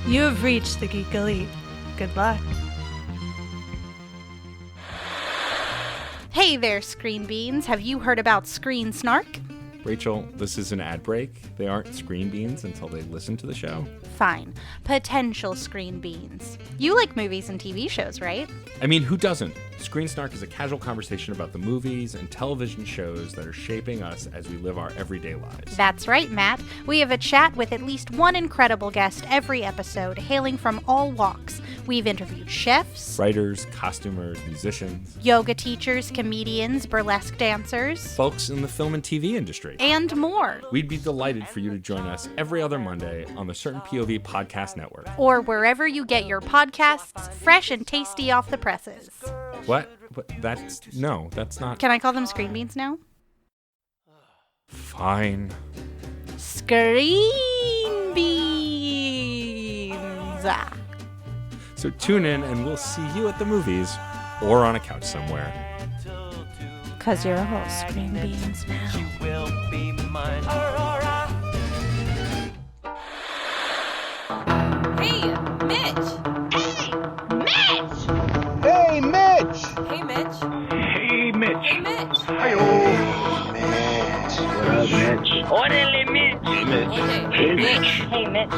You have reached the Geek Elite. Good luck. Hey there, Screen Beans. Have you heard about Screen Snark? Rachel, this is an ad break. They aren't screen beans until they listen to the show. Fine. Potential Screen Beans. You like movies and TV shows, right? I mean, who doesn't? Screen Snark is a casual conversation about the movies and television shows that are shaping us as we live our everyday lives. That's right, Matt. We have a chat with at least one incredible guest every episode, hailing from all walks. We've interviewed chefs, Writers, costumers, musicians, yoga teachers, comedians, burlesque dancers, folks in the film and TV industry, and more. We'd be delighted for you to join us every other Monday on the Certain POV Podcast Network. Or wherever you get your podcasts, fresh and tasty off the presses. What? That's not... Can I call them Screen Beans now? Fine. Screen Beans. So tune in and we'll see you at the movies or on a couch somewhere. 'Cause you're all Screen Beans now. You will be mine. Hey, Mitch! Hey, Mitch! Hey, Mitch! Hey, Mitch! Hey, Mitch! Hi-yo! Mitch! What up, Mitch? Orderly Mitch. Hey, Mitch! Hey, Mitch!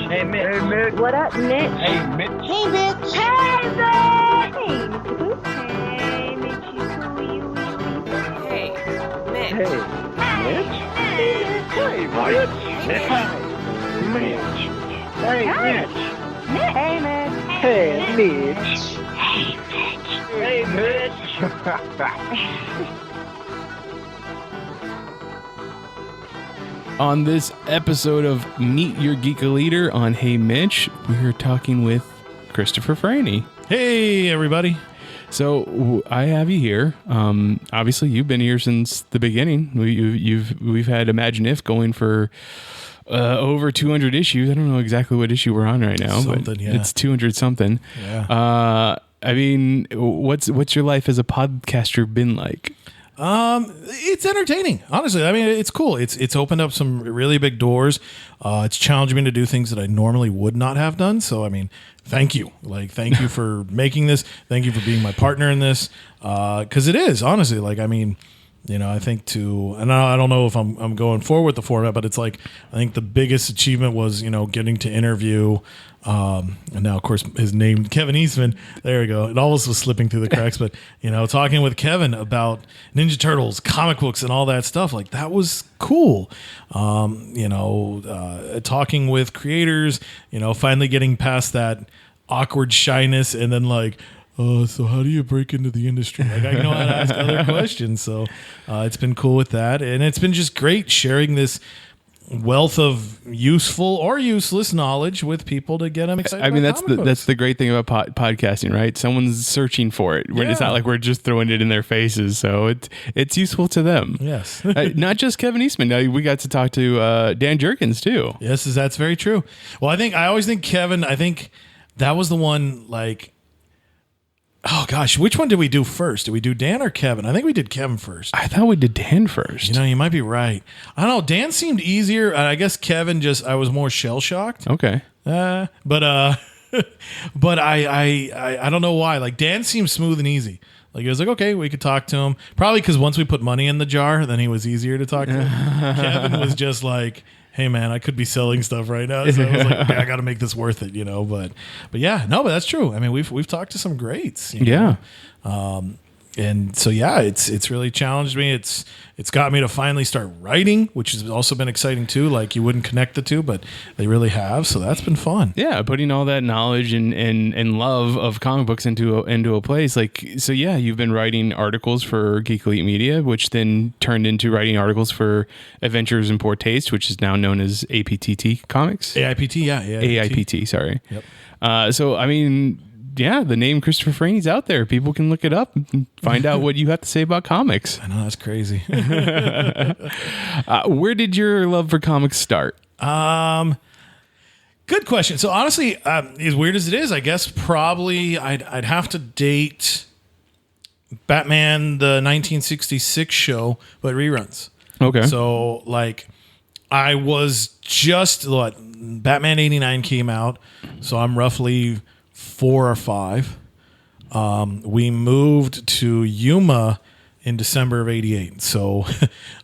Hey, Mitch. What up, Mitch? Hey, Mitch! Hey, Mitch! What up, Mitch? Hey, Mitch! Hey, Mitch. Hey, Mitch. Hey, Mitch. Hey, Mitch! Hey, Mitch! Hey, Wyatt! Mitch! Mitch! Hey, Mitch! Hey, Mitch. Hey, Mitch! Hey, Mitch! On this episode of Meet Your Geek Leader on Hey Mitch, we're talking with Christopher Franey. Hey, everybody. So I have you here. Obviously, you've been here since the beginning. We've had Imagine If going for over 200 issues. I don't know exactly what issue we're on right now, but it's 200 something. Yeah. I mean, what's your life as a podcaster been like? It's entertaining, honestly. I mean, it's cool. It's opened up some really big doors. It's challenged me to do things that I normally would not have done. So, I mean, thank you. Thank you for making this. Thank you for being my partner in this. 'Cause it is, honestly, I mean, I think and I don't know if I'm going forward with the format, but it's I think the biggest achievement was, getting to interview, and now of course his name, Kevin Eastman. There we go. It almost was slipping through the cracks, but talking with Kevin about Ninja Turtles, comic books and all that stuff, that was cool. Talking with creators, finally getting past that awkward shyness and then so how do you break into the industry? I know how to ask other questions. So it's been cool with that. And it's been just great sharing this wealth of useful or useless knowledge with people to get them excited. I mean, about that's the great thing about podcasting, right? Someone's searching for it. It's not like we're just throwing it in their faces. So it's useful to them. Yes. Not just Kevin Eastman. We got to talk to Dan Jerkins too. Yes, that's very true. Well, I always think Kevin, that was the one oh gosh, which one did we do first? Did we do Dan or Kevin? I think we did Kevin first. I thought we did Dan first. You might be right. I don't know. Dan seemed easier. I guess Kevin I was more shell shocked. Okay. But I don't know why. Dan seemed smooth and easy. He was okay, we could talk to him. Probably because once we put money in the jar, then he was easier to talk to. Kevin was just hey man, I could be selling stuff right now. So I was okay, I got to make this worth it, but yeah, no, but that's true. I mean, we've talked to some greats. Yeah. And so, yeah, it's really challenged me. It's got me to finally start writing, which has also been exciting too. You wouldn't connect the two, but they really have. So that's been fun. Yeah, putting all that knowledge and love of comic books into a place. So yeah, you've been writing articles for Geek Elite Media, which then turned into writing articles for Adventures in Poor Taste, which is now known as APTT Comics. AIPT, yeah. AIPT, sorry. Yep. So, I mean, yeah, the name Christopher Franey's out there. People can look it up and find out what you have to say about comics. I know, that's crazy. Where did your love for comics start? Good question. So honestly, as weird as it is, I guess probably I'd have to date Batman the 1966 show, but reruns. Okay. So like I was just Batman 89 came out, so I'm roughly 4 or 5. We moved to Yuma in December of 88. So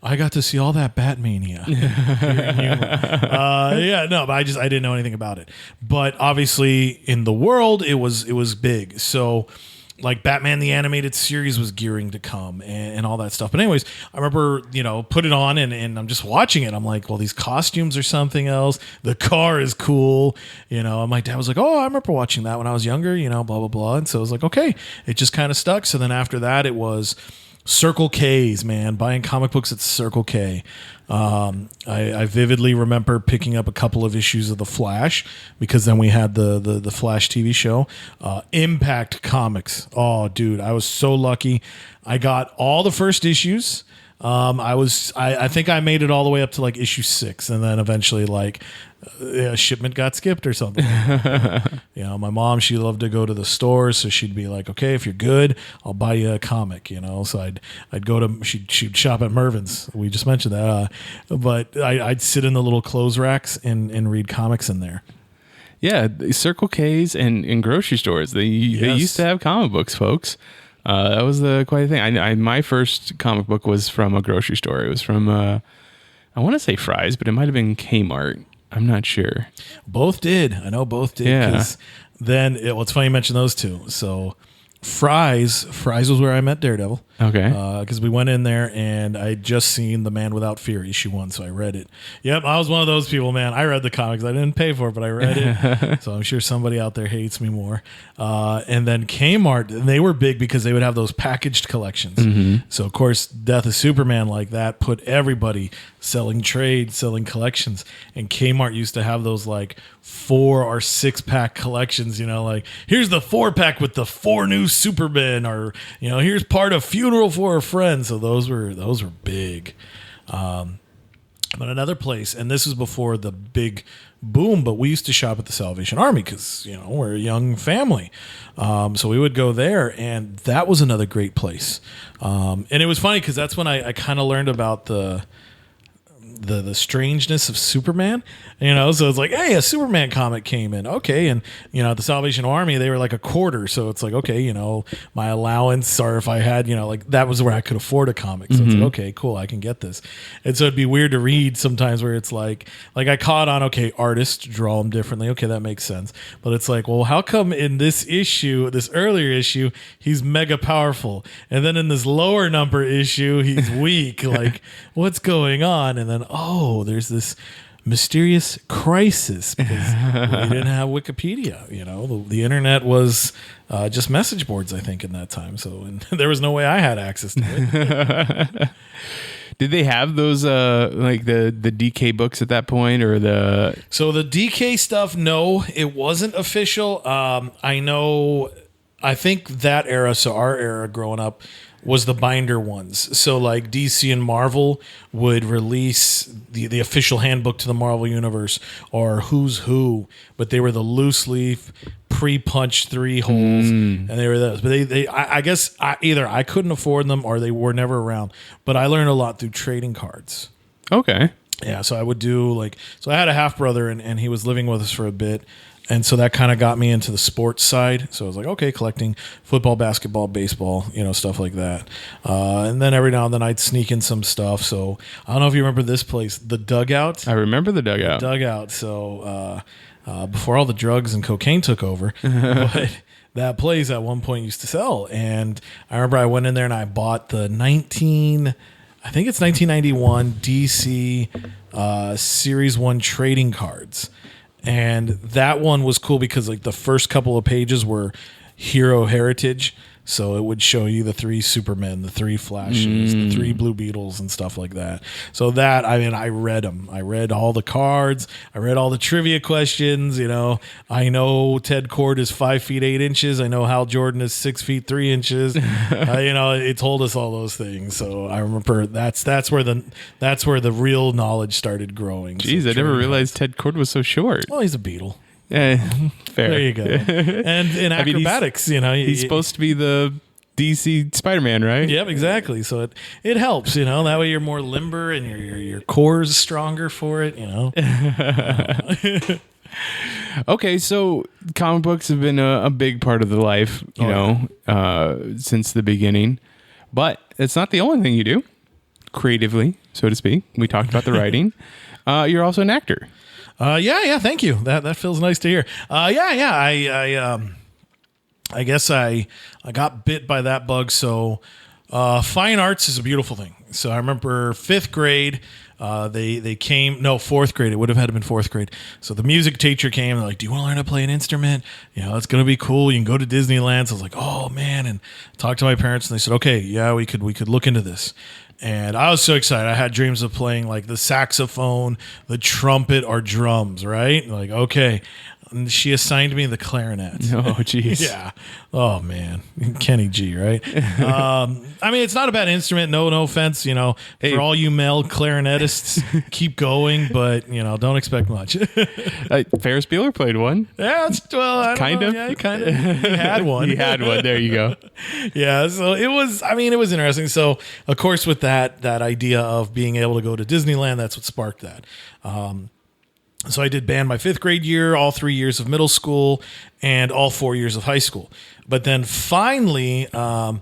I got to see all that Batmania. But I didn't know anything about it. But obviously in the world it was big. So like Batman the Animated Series was gearing to come and all that stuff. But anyways, I remember, put it on and I'm just watching it. I'm like, well, these costumes are something else. The car is cool. And my dad was like, oh, I remember watching that when I was younger, blah, blah, blah. And so I was like, okay, it just kind of stuck. So then after that, it was Circle K's, man, buying comic books at Circle K. I vividly remember picking up a couple of issues of The Flash because then we had the Flash TV show. Impact Comics. Oh, dude, I was so lucky. I got all the first issues. I think I made it all the way up to like issue 6, and then eventually a shipment got skipped or something. My mom, she loved to go to the store, so she'd be like, okay, if you're good, I'll buy you a comic, So I'd go to, she'd shop at Mervin's. We just mentioned that. But I'd sit in the little clothes racks and read comics in there. Yeah, Circle K's and grocery stores. They used to have comic books, folks. That was quite a thing. My first comic book was from a grocery store. It was from, I want to say Fry's, but it might have been Kmart. I'm not sure. Both did. I know both did. Yeah. Then, it's funny you mention those two. So Fry's was where I met Daredevil. Okay. Because we went in there and I had just seen The Man Without Fear issue 1, so I read it. Yep, I was one of those people, man. I read the comics. I didn't pay for it, but I read it. So I'm sure somebody out there hates me more. And then Kmart, they were big because they would have those packaged collections. Mm-hmm. So of course, Death of Superman like that put everybody selling trades, selling collections. And Kmart used to have those 4 or 6 pack collections, here's the 4-pack with the 4 new Supermen, or here's part of Funeral for a Friend. So those were big. But another place, and this was before the big boom, but we used to shop at the Salvation Army because we're a young family, so we would go there, and that was another great place. And it was funny because that's when I kind of learned about the strangeness of Superman, so it's like, hey, a Superman comic came in, okay, and at the Salvation Army they were like a quarter, so it's like, okay, my allowance, or if I had that was where I could afford a comic, so it's like, okay, cool, I can get this. And so it'd be weird to read sometimes where it's like I caught on, okay, artists draw them differently, okay, that makes sense, but it's like, well, how come in this earlier issue he's mega powerful, and then in this lower number issue he's weak? What's going on? And then there's this mysterious crisis because we didn't have Wikipedia. The internet was just message boards, I think, in that time. So and there was no way I had access to it. Did they have those the DK books at that point, or the? So the DK stuff, no, it wasn't official. I think that era, so our era growing up, was the binder ones. So DC and Marvel would release the official handbook to the Marvel Universe, or Who's Who, but they were the loose leaf, pre-punched 3 holes, and they were those. But I guess either I couldn't afford them or they were never around. But I learned a lot through trading cards. Okay. Yeah, so I would do so I had a half brother and he was living with us for a bit. And so that kind of got me into the sports side. So I was like, okay, collecting football, basketball, baseball, stuff like that. And then every now and then I'd sneak in some stuff. So I don't know if you remember this place, the Dugout. I remember the Dugout. Dugout. So before all the drugs and cocaine took over, but that place at one point used to sell. And I remember I went in there and I bought the 1991 DC Series 1 trading cards. And that one was cool because the first couple of pages were Hero Heritage. So it would show you the 3 Supermen, the 3 Flashes, the 3 Blue Beetles, and stuff like that. So that, I read them. I read all the cards. I read all the trivia questions. I know Ted Cord is 5 feet 8 inches. I know Hal Jordan is 6 feet 3 inches. It told us all those things. So I remember that's where the real knowledge started growing. Jeez, I never realized Ted Cord was so short. Well, he's a beetle. Fair. There you go. And in acrobatics, he's supposed to be the DC Spider-Man, right? Yep, exactly. So it helps, That way you're more limber and your core is stronger for it, Okay, so comic books have been a big part of the life, since the beginning. But it's not the only thing you do, creatively, so to speak. We talked about the writing. You're also an actor. Yeah. Thank you. That feels nice to hear. I guess I got bit by that bug. So fine arts is a beautiful thing. So I remember 5th grade. They came, no, 4th grade. It would have had to been 4th grade. So the music teacher came. They're like, "Do you want to learn how to play an instrument? It's going to be cool. You can go to Disneyland." So I was like, "Oh man!" And talked to my parents, and they said, "Okay, yeah, we could look into this." And I was so excited. I had dreams of playing like the saxophone, the trumpet, or drums. Right? Like, okay. And she assigned me the clarinet. Oh, jeez. Yeah. Oh man, Kenny G. Right. It's not a bad instrument. No offense. For all you male clarinetists, keep going, but don't expect much. Ferris Bueller played one. Yeah. I don't know. Yeah, kind of. He had one. He had one. There you go. Yeah. So it was. It was interesting. So of course, with that idea of being able to go to Disneyland, that's what sparked that. So I did band my 5th grade year, all 3 years of middle school, and all 4 years of high school. But then finally, I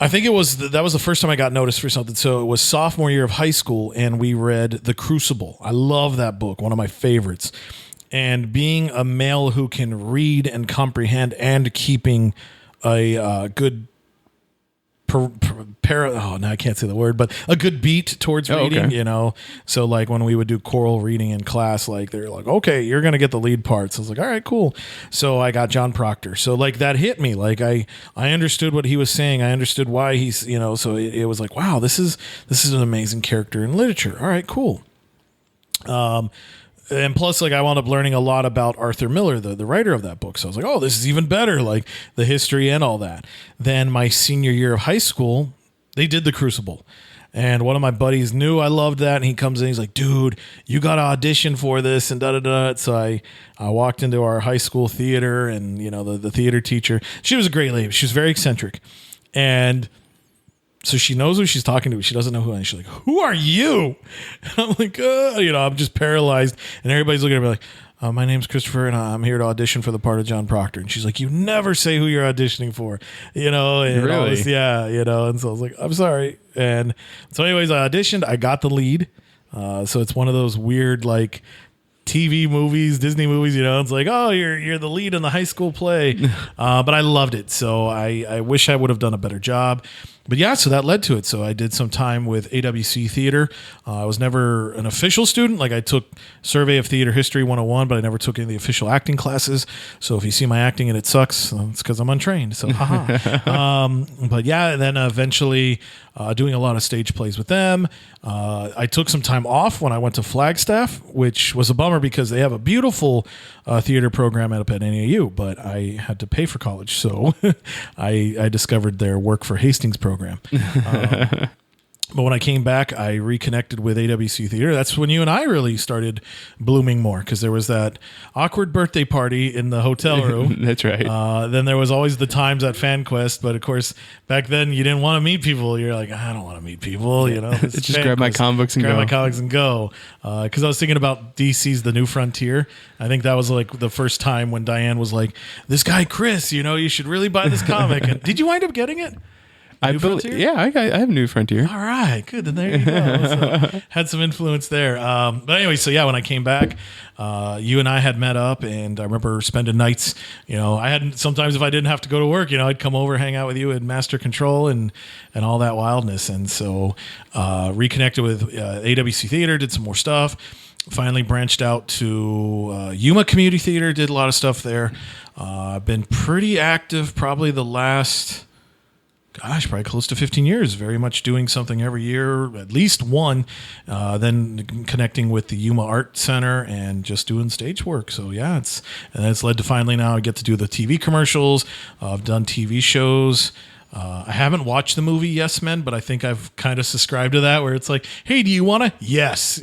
think that was the first time I got noticed for something. So it was sophomore year of high school, and we read The Crucible. I love that book, one of my favorites. And being a male who can read and comprehend and keeping a good I can't say the word, but a good beat towards reading, okay. So like when we would do choral reading in class, like they're like, "Okay, you're going to get the lead parts." I was like, "All right, cool." So I got John Proctor. So like that hit me. Like I understood what he was saying. I understood why he's, so it was like, wow, this is an amazing character in literature. All right, cool. And plus, like, I wound up learning a lot about Arthur Miller, the writer of that book. So I was like, oh, this is even better, like the history and all that. Then my senior year of high school, they did The Crucible. And one of my buddies knew I loved that. And he comes in, he's like, "Dude, you got to audition for this," and da-da-da. So I walked into our high school theater, and, the theater teacher, she was a great lady. She was very eccentric. And so she knows who she's talking to. She doesn't know who I am. She's like, "Who are you?" And I'm like, I'm just paralyzed. And everybody's looking at me like, "My name's Christopher, and I'm here to audition for the part of John Proctor." And she's like, "You never say who you're auditioning for," and really? all this, yeah, And so I was like, "I'm sorry." And so anyways, I auditioned. I got the lead. So it's one of those weird, like, TV movies, Disney movies, it's like, "Oh, you're the lead in the high school play." But I loved it. So I wish I would have done a better job. But yeah, so that led to it. So I did some time with AWC Theater. I was never an official student. Like I took Survey of Theater History 101, but I never took any of the official acting classes. So if you see my acting and it sucks, it's because I'm untrained. So haha. But yeah, and then eventually doing a lot of stage plays with them. I took some time off when I went to Flagstaff, which was a bummer because they have a beautiful theater program up at NAU, but I had to pay for college. So I discovered their Work for Hastings program. But when I came back, I reconnected with AWC Theater. That's when you and I really started blooming more, because there was that awkward birthday party in the hotel room. That's right. Then there was always the times at FanQuest, but of course, back then you didn't want to meet people. You're like, "I don't want to meet people, Just grab my comic books and grab go. my comics and go. Because I was thinking about DC's The New Frontier. I think that was like the first time when Diane was like, "This guy Chris, you should really buy this comic." And did you wind up getting it? I have New Frontier. All right, good. Then there you go. So, had some influence there. But anyway, so yeah, when I came back, you and I had met up, and I remember spending nights. I hadn't. Sometimes if I didn't have to go to work, I'd come over, hang out with you at Master Control, and all that wildness. And so reconnected with AWC Theater, did some more stuff. Finally branched out to Yuma Community Theater, did a lot of stuff there. I've been pretty active, probably the last, probably close to 15 years, very much doing something every year, at least one, then connecting with the Yuma Art Center and just doing stage work. So yeah, it's led to finally now I get to do the TV commercials. I've done TV shows. I haven't watched the movie Yes Men, but I think I've kind of subscribed to that, where it's like, "Hey, do you want to?" Yes.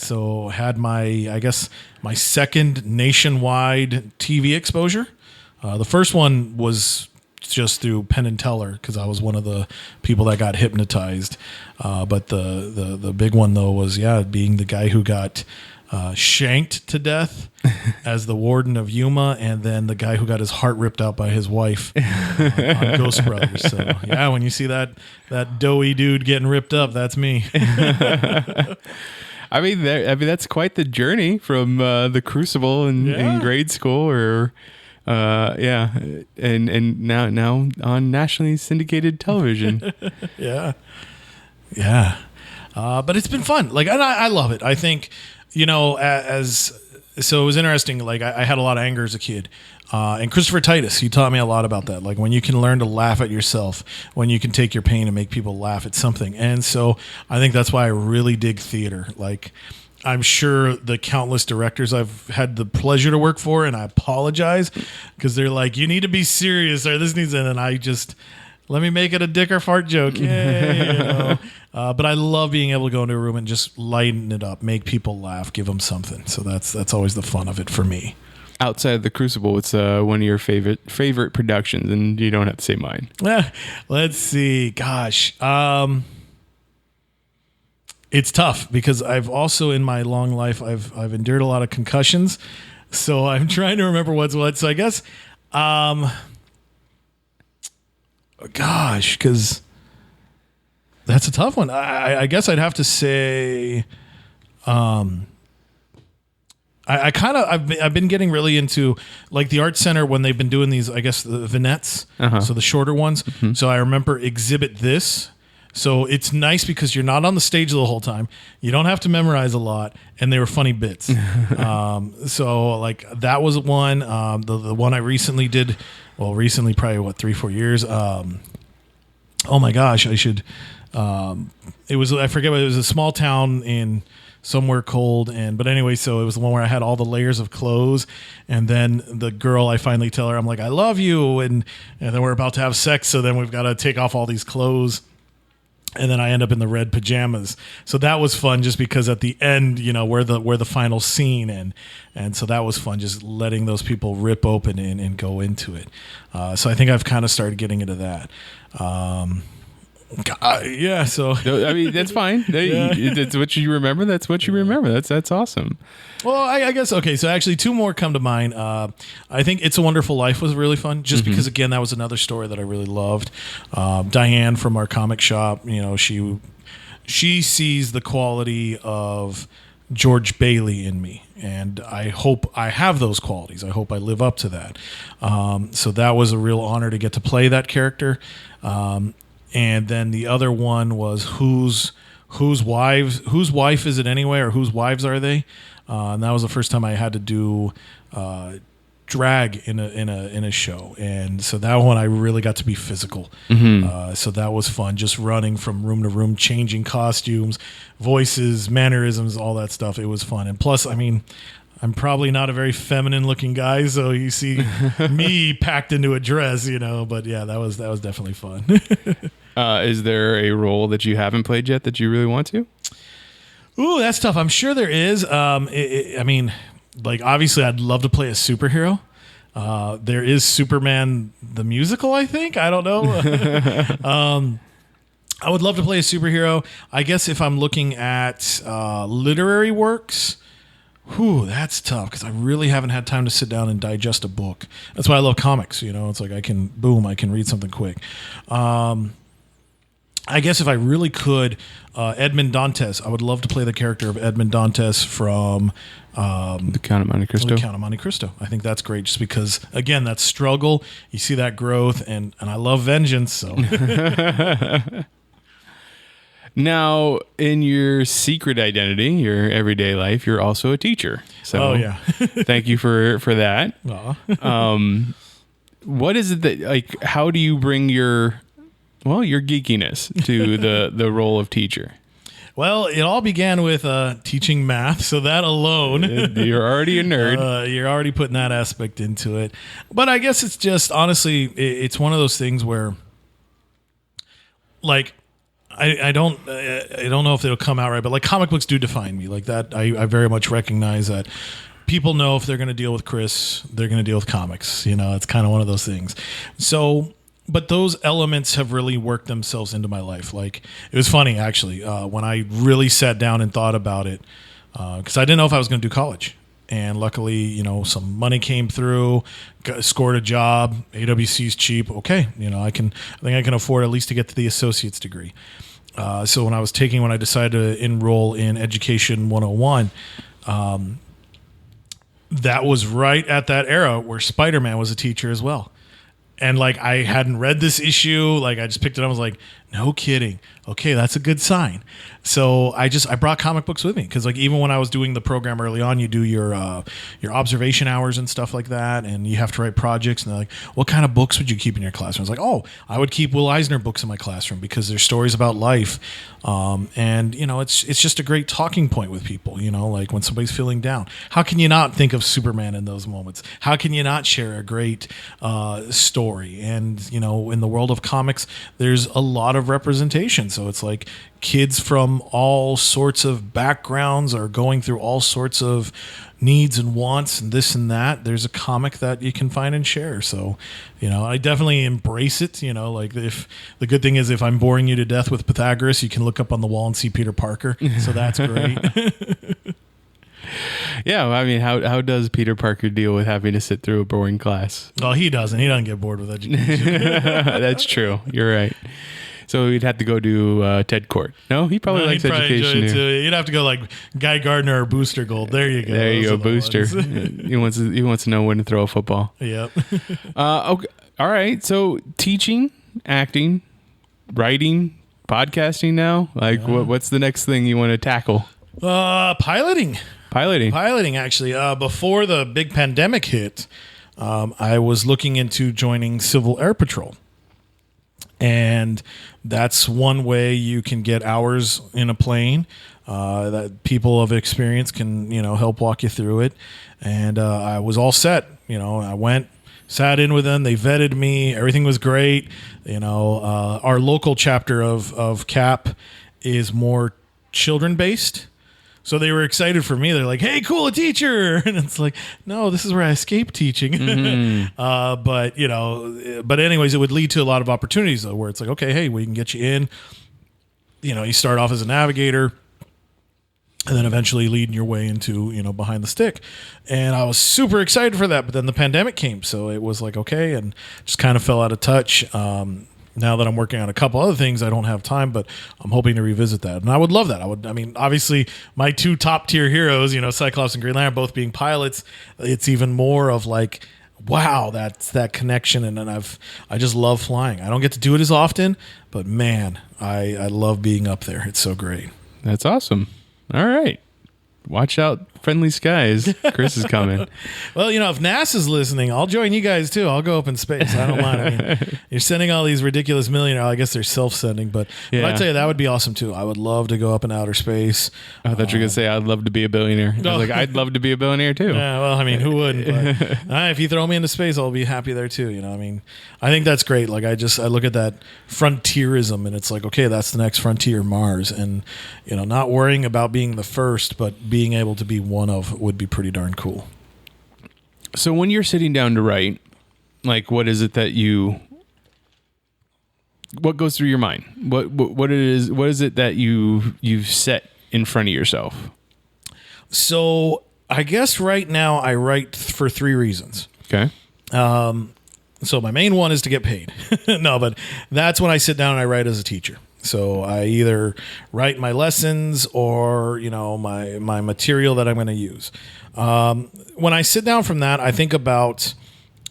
So had my second nationwide TV exposure. The first one was just through Penn and Teller because I was one of the people that got hypnotized. But the big one though was being the guy who got shanked to death as the warden of Yuma, and then the guy who got his heart ripped out by his wife on Ghost Brothers. So when you see that doughy dude getting ripped up, that's me. I mean, that's quite the journey from the Crucible in grade school, or and now on nationally syndicated television. But it's been fun. Like, and I love it. I think, so it was interesting. Like, I had a lot of anger as a kid. And Christopher Titus, he taught me a lot about that. Like, when you can learn to laugh at yourself, when you can take your pain and make people laugh at something. And so I think that's why I really dig theater. Like, I'm sure the countless directors I've had the pleasure to work for, and I apologize because they're like, you need to be serious or this needs, and then I just, let me make it a dick or fart joke. Yay, but I love being able to go into a room and just lighten it up, make people laugh, give them something. So that's always the fun of it for me. Outside of the Crucible, it's one of your favorite productions, and you don't have to say mine. Let's see. Gosh, it's tough because I've also in my long life I've endured a lot of concussions, so I'm trying to remember what's what. So I guess, because that's a tough one. I guess I'd have to say, I've been getting really into like the art center when they've been doing these, I guess the vignettes, so the shorter ones. Mm-hmm. So I remember Exhibit This. So it's nice because you're not on the stage the whole time. You don't have to memorize a lot, and they were funny bits. So like that was one. The one I recently did, recently probably 3-4 years. Oh my gosh, I should. It was, I forget, it was a small town in somewhere cold, but anyway, so it was the one where I had all the layers of clothes, and then the girl, I finally tell her, I'm like, I love you, and then we're about to have sex, so then we've got to take off all these clothes, and then I end up in the red pajamas. So that was fun, just because at the end, we're the final scene, and so that was fun, just letting those people rip open and go into it. So I think I've kind of started getting into that. So I mean, that's fine. That's what you remember. That's what you remember. That's awesome. Well, I guess, okay, so actually 2 more come to mind. I think It's a Wonderful Life was really fun, just because, again, that was another story that I really loved. Diane from our comic shop, she sees the quality of George Bailey in me, and I hope I have those qualities. I hope I live up to that. So that was a real honor to get to play that character. And then the other one was whose wife is it anyway, or whose wives are they? And that was the first time I had to do drag in a show, and so that one I really got to be physical. So that was fun, just running from room to room, changing costumes, voices, mannerisms, all that stuff. It was fun, and plus, I mean, I'm probably not a very feminine looking guy, so you see me packed into a dress, but yeah, that was definitely fun. Is there a role that you haven't played yet that you really want to? Ooh, that's tough. I'm sure there is. I mean, like, obviously I'd love to play a superhero. There is Superman the musical, I think. I don't know. I would love to play a superhero. I guess if I'm looking at literary works, that's tough because I really haven't had time to sit down and digest a book. That's why I love comics. It's like I can read something quick. I guess if I really could, Edmond Dantes, I would love to play the character of Edmond Dantes from The Count of Monte Cristo. The Count of Monte Cristo. I think that's great just because, again, that struggle, you see that growth, and I love vengeance. So. Now, in your secret identity, your everyday life, you're also a teacher. So, thank you for that. What is it that, like, how do you bring your geekiness to the role of teacher? Well, it all began with teaching math, so that alone, you're already a nerd. You're already putting that aspect into it. But I guess it's just, honestly, it's one of those things where, like, I don't know if it'll come out right, but like comic books do define me like that. I very much recognize that people know if they're going to deal with Chris, they're going to deal with comics. It's kind of one of those things. So but those elements have really worked themselves into my life. Like, it was funny, actually, when I really sat down and thought about it, because I didn't know if I was going to do college. And luckily, you know, some money came through, scored a job. AWC's cheap. Okay, you know, I think I can afford at least to get to the associate's degree. So when I decided to enroll in Education 101, that was right at that era where Spider-Man was a teacher as well. And like, I hadn't read this issue. Like, I just picked it up. I was like, no kidding. Okay, that's a good sign. So I brought comic books with me, because like, even when I was doing the program early on, you do your observation hours and stuff like that, and you have to write projects. And they're like, what kind of books would you keep in your classroom? I was like, oh, I would keep Will Eisner books in my classroom, because they're stories about life, and you know, it's just a great talking point with people. You know, like when somebody's feeling down, how can you not think of Superman in those moments? How can you not share a great story? And you know, in the world of comics, there's a lot of representation. So it's like, kids from all sorts of backgrounds are going through all sorts of needs and wants and this and that. There's a comic that you can find and share. So, you know, I definitely embrace it. You know, like, if the good thing is, if I'm boring you to death with Pythagoras, you can look up on the wall and see Peter Parker. So that's great. Yeah, I mean, how does Peter Parker deal with having to sit through a boring class? Well, he doesn't. He doesn't get bored with education. That's true. You're right. So he'd have to go to Ted Court. No, he probably likes education. You'd have to go like Guy Gardner or Booster Gold. There you go. There you go, Booster. He wants to know when to throw a football. Yep. Okay. All right. So teaching, acting, writing, podcasting now. Like, what's the next thing you want to tackle? Piloting. Piloting, actually. Before the big pandemic hit, I was looking into joining Civil Air Patrol. And that's one way you can get hours in a plane that people of experience can, you know, help walk you through it. And I was all set. You know, I went, sat in with them. They vetted me. Everything was great. You know, our local chapter of CAP is more children-based. So they were excited for me. They're like, hey, cool, a teacher. And it's like, no, this is where I escaped teaching. Mm-hmm. But, you know, anyways, it would lead to a lot of opportunities, though, where it's like, okay, hey, we can get you in. You know, you start off as a navigator and then eventually leading your way into, you know, behind the stick. And I was super excited for that. But then the pandemic came. So it was like, okay, and just kind of fell out of touch. Now that I'm working on a couple other things, I don't have time, but I'm hoping to revisit that. And I would love that. I mean, obviously, my two top tier heroes, you know, Cyclops and Green Lantern, both being pilots, it's even more of like, wow, that's that connection. And I just love flying. I don't get to do it as often, but man, I love being up there. It's so great. That's awesome. All right. Watch out, friendly skies. Chris is coming. Well, you know, if NASA's listening, I'll join you guys too. I'll go up in space. I don't mind. I mean, you're sending all these ridiculous millionaires. I guess they're self-sending, but I tell you, that would be awesome too. I would love to go up in outer space. I thought you were going to say, I'd love to be a billionaire. I was like, I'd love to be a billionaire too. Yeah, well, I mean, who wouldn't? But, if you throw me into space, I'll be happy there too. You know, I mean, I think that's great. Like, I look at that frontierism and it's like, okay, that's the next frontier, Mars. And, you know, not worrying about being the first, but being able to be one of would be pretty darn cool. So when you're sitting down to write, like, what is it that what goes through your mind? What is it that you've set in front of yourself? So I guess right now I write for 3 reasons. Okay. So my main one is to get paid. No, but that's when I sit down and I write as a teacher. So I either write my lessons or, you know, my material that I'm going to use. When I sit down from that, I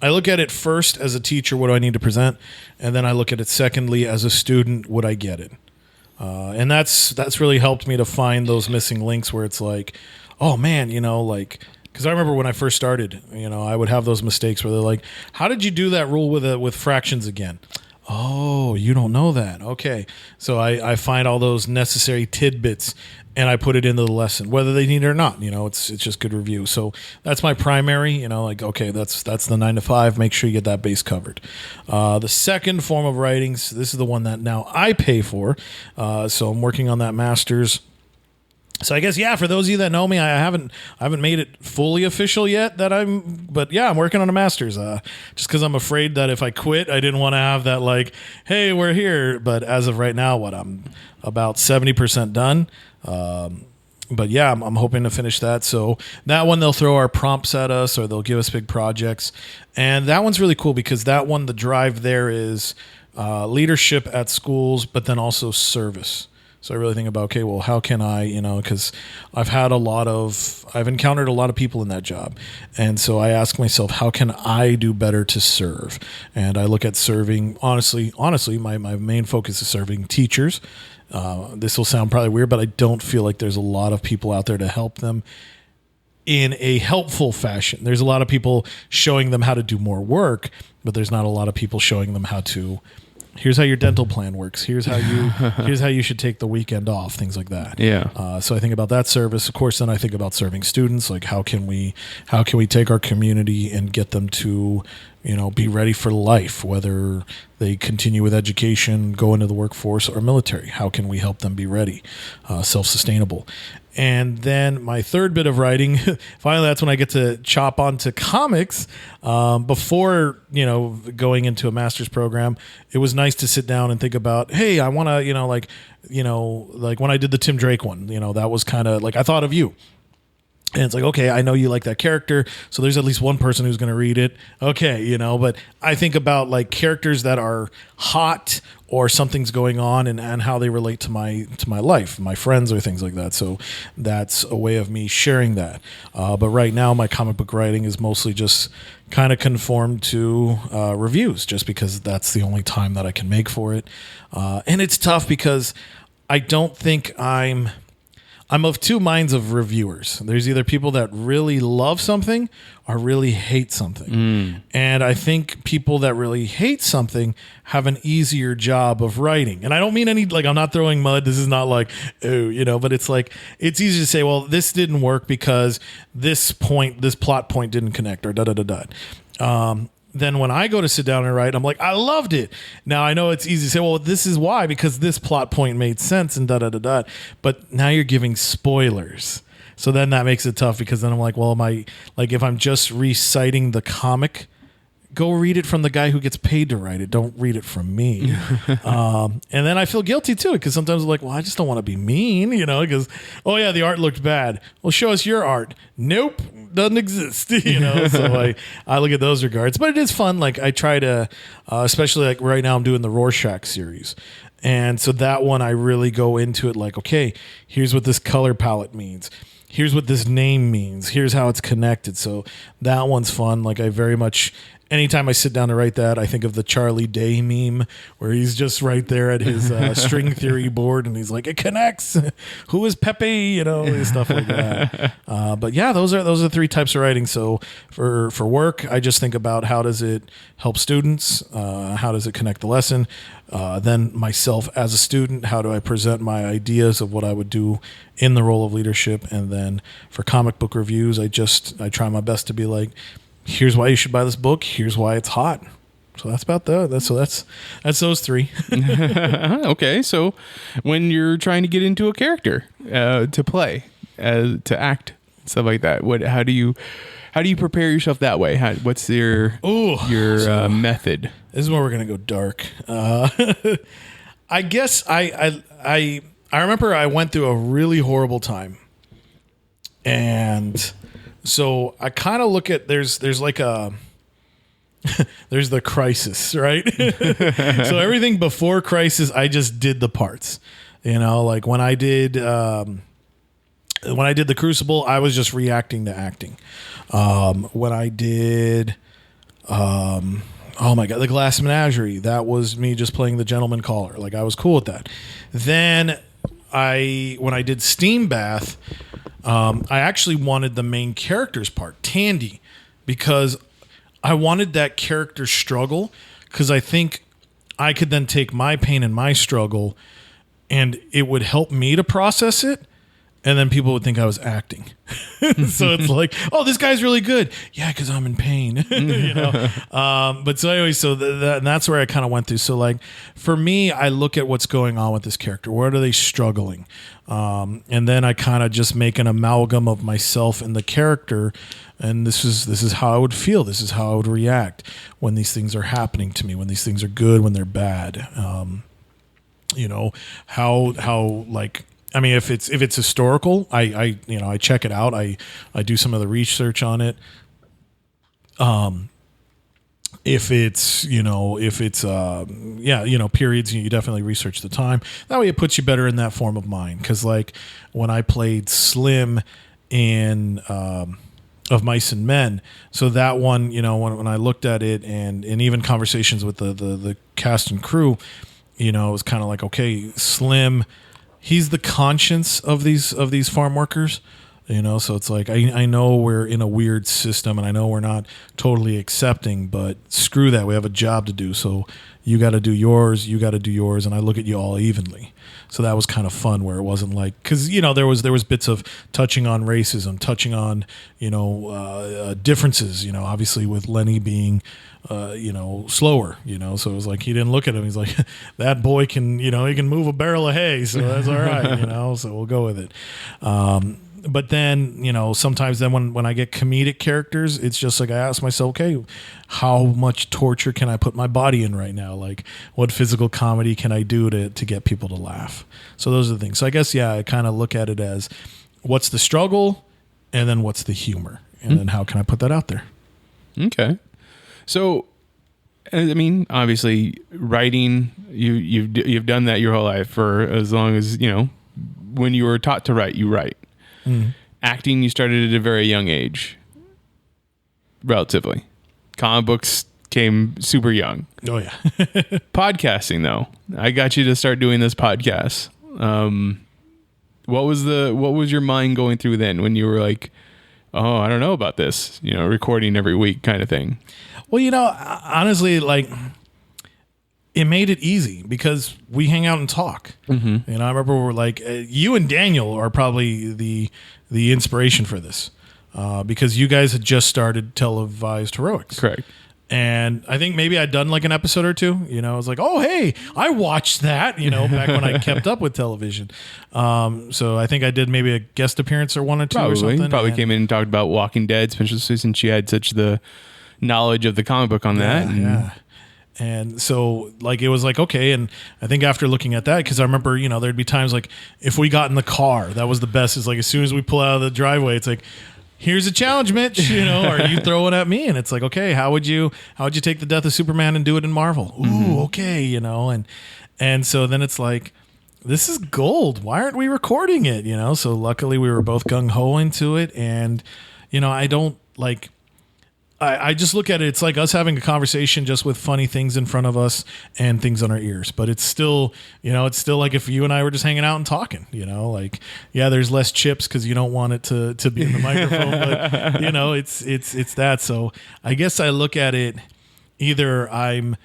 look at it first as a teacher, what do I need to present? And then I look at it secondly as a student, would I get it? And that's really helped me to find those missing links where it's like, oh man, you know, like, because I remember when I first started, you know, I would have those mistakes where they're like, how did you do that rule with fractions again? Oh, you don't know that. Okay. So I find all those necessary tidbits and I put it into the lesson, whether they need it or not. You know, it's just good review. So that's my primary, you know, like, okay, that's the 9 to 5. Make sure you get that base covered. The second form of writings, this is the one that now I pay for. So I'm working on that master's. So I guess, yeah, for those of you that know me, I haven't made it fully official yet but yeah, I'm working on a master's, just because I'm afraid that if I quit, I didn't want to have that like, hey, we're here. But as of right now, I'm about 70% done. But yeah, I'm hoping to finish that. So that one, they'll throw our prompts at us or they'll give us big projects. And that one's really cool because that one, the drive there is leadership at schools, but then also service. So I really think about, okay, well, how can I, because I've encountered a lot of people in that job. And so I ask myself, how can I do better to serve? And I look at serving, honestly, my main focus is serving teachers. This will sound probably weird, but I don't feel like there's a lot of people out there to help them in a helpful fashion. There's a lot of people showing them how to do more work, but there's not a lot of people showing them how to, here's how your dental plan works. Here's how you should take the weekend off, things like that. Yeah. So I think about that service. Of course, then I think about serving students. Like how can we take our community and get them to, be ready for life, whether they continue with education, go into the workforce or military. How can we help them be ready, self-sustainable? And then my third bit of writing, finally, that's when I get to chop onto comics. Before, going into a master's program, it was nice to sit down and think about, hey, I want to, like when I did the Tim Drake one, that was kind of like, I thought of you. And it's like, okay, I know you like that character, so there's at least one person who's going to read it. Okay, but I think about like characters that are hot or something's going on and how they relate to my life, my friends or things like that. So that's a way of me sharing that. But right now, my comic book writing is mostly just kind of conformed to reviews, just because that's the only time that I can make for it. And it's tough because I don't think I'm of two minds of reviewers. There's either people that really love something or really hate something. And I think people that really hate something have an easier job of writing. And I don't mean I'm not throwing mud. This is not like, but it's like, it's easy to say, well, this didn't work because this plot point didn't connect or Then when I go to sit down and write, I'm like, I loved it. Now I know it's easy to say, well, this is why, because this plot point made sense and But now you're giving spoilers. So then that makes it tough because then I'm like, well, if I'm just reciting the comic, go read it from the guy who gets paid to write it. Don't read it from me. And then I feel guilty too, because sometimes I'm like, well, I just don't want to be mean, because, oh yeah, the art looked bad. Well, show us your art. Nope, doesn't exist, So I look at those regards, but it is fun. Like I try to, especially like right now I'm doing the Rorschach series. And so that one, I really go into it like, okay, here's what this color palette means. Here's what this name means. Here's how it's connected. So that one's fun. Like I very much, anytime I sit down to write that, I think of the Charlie Day meme where he's just right there at his string theory board and he's like, it connects. Who is Pepe? Stuff like that. But yeah, those are three types of writing. So for work, I just think about how does it help students? How does it connect the lesson? Then myself as a student, how do I present my ideas of what I would do in the role of leadership? And then for comic book reviews, I try my best to be like, here's why you should buy this book. Here's why it's hot. So that's about that's those three. Okay, so when you're trying to get into a character to play, to act, stuff like that, how do you prepare yourself that way? What's your method? This is where we're gonna go dark. I guess I remember I went through a really horrible time, and so I kind of look at there's like there's the crisis, right? So everything before crisis, I just did the parts. Like when I did the Crucible, I was just reacting to acting. When I did oh my God, the Glass Menagerie, that was me just playing the gentleman caller. Like I was cool with that. Then when I did Steam Bath, I actually wanted the main character's part, Tandy, because I wanted that character struggle, because I think I could then take my pain and my struggle and it would help me to process it. and then people would think I was acting. So it's like, oh, this guy's really good. Yeah, because I'm in pain. You know. But so anyway, so and that's where I kind of went through. So like for me, I look at what's going on with this character. Where are they struggling? And then I kind of just make an amalgam of myself and the character. And this is how I would feel. This is how I would react when these things are happening to me. When these things are good. When they're bad. You know how like. I mean, if it's historical, I check it out. I do some of the research on it. If it's periods, you definitely research the time. That way, it puts you better in that form of mind. Because like when I played Slim in Of Mice and Men, so that one, when I looked at it and even conversations with the cast and crew, it was kind of like, okay, Slim. He's the conscience of these farm workers, so it's like, I know we're in a weird system and I know we're not totally accepting, but screw that. We have a job to do. So you got to do yours. You got to do yours. And I look at you all evenly. So that was kind of fun where it wasn't like, cause there was bits of touching on racism, touching on, differences, obviously with Lenny being, slower, so it was like, he didn't look at him. He's like, that boy can, he can move a barrel of hay. So that's all right, so we'll go with it. But then, sometimes then when I get comedic characters, it's just like I ask myself, okay, how much torture can I put my body in right now? Like, what physical comedy can I do to get people to laugh? So those are the things. So I guess, I kind of look at it as what's the struggle and then what's the humor? And then how can I put that out there? Okay. So, I mean, obviously writing, you've done that your whole life for as long as, when you were taught to write, you write. Acting, you started at a very young age, relatively. Comic books came super young. Oh yeah. Podcasting, though, I got you to start doing this podcast. What was your mind going through then when you were like, oh, I don't know about this, recording every week kind of thing? Well, honestly, like, it made it easy because we hang out and talk. Mm-hmm. I remember we're like, you and Daniel are probably the inspiration for this because you guys had just started televised heroics. Correct. And I think maybe I'd done like an episode or two. I was like, oh, hey, I watched that, back when I kept up with television. So I think I did maybe a guest appearance or one or two or something. Probably came in and talked about Walking Dead, especially since she had such the knowledge of the comic book on that. Yeah. And so like, it was like, okay. And I think after looking at that, because I remember, there'd be times like if we got in the car, that was the best. Is like, as soon as we pull out of the driveway, it's like, here's a challenge, Mitch, are you throwing at me? And it's like, okay, how would you take the death of Superman and do it in Marvel? Ooh, okay. And so then it's like, this is gold. Why aren't we recording it? So luckily we were both gung ho into it. And, I don't like, I just look at it. It's like us having a conversation just with funny things in front of us and things on our ears. But it's still, it's still like if you and I were just hanging out and talking, like, yeah, there's less chips because you don't want it to be in the microphone. But, it's that. So I guess I look at it either I'm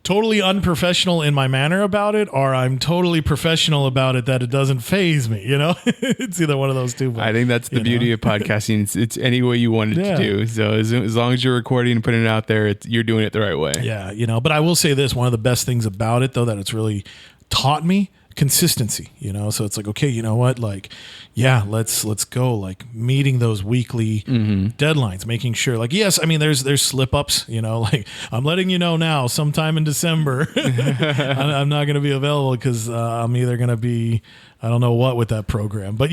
totally unprofessional in my manner about it, or I'm totally professional about it that it doesn't faze me. It's either one of those two. But, I think that's the beauty of podcasting. It's any way you want it to do. So as long as you're recording and putting it out there, you're doing it the right way. Yeah, But I will say this: one of the best things about it, though, that it's really taught me consistency. So it's like, okay, you know what? Like, yeah, let's go. Like meeting those weekly deadlines, making sure. Like, yes, I mean, there's slip ups. Like I'm letting you know now. Sometime in December, I'm not going to be available because I'm either going to be, I don't know what with that program. But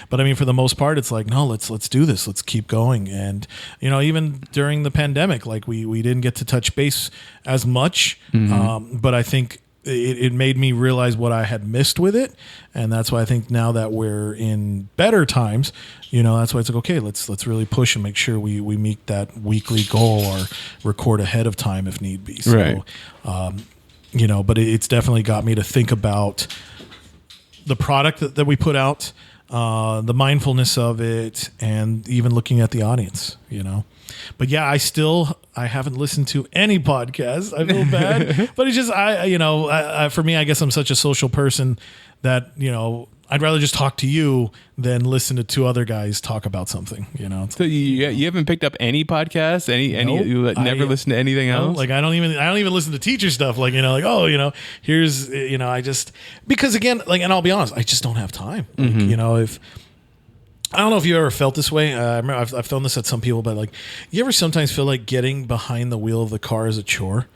but I mean, for the most part, it's like, no, let's do this. Let's keep going. And even during the pandemic, like we didn't get to touch base as much. But I think it made me realize what I had missed with it. And that's why I think now that we're in better times, that's why it's like, okay, let's really push and make sure we meet that weekly goal or record ahead of time if need be. So, right. But it's definitely got me to think about the product that we put out, the mindfulness of it, and even looking at the audience, But yeah, I haven't listened to any podcasts. I feel bad, but it's just, for me, I guess I'm such a social person that, I'd rather just talk to you than listen to two other guys talk about something, you know. So you haven't picked up any podcasts, Nope. you never listen to anything else? Like I don't even listen to teacher stuff. Like, you know, like, oh, you know, here's, you know, because again, like, and I'll be honest, I just don't have time. Like, you know, I don't know if you ever felt this way. I remember I've thrown this at some people, but like, you ever sometimes feel like getting behind the wheel of the car is a chore?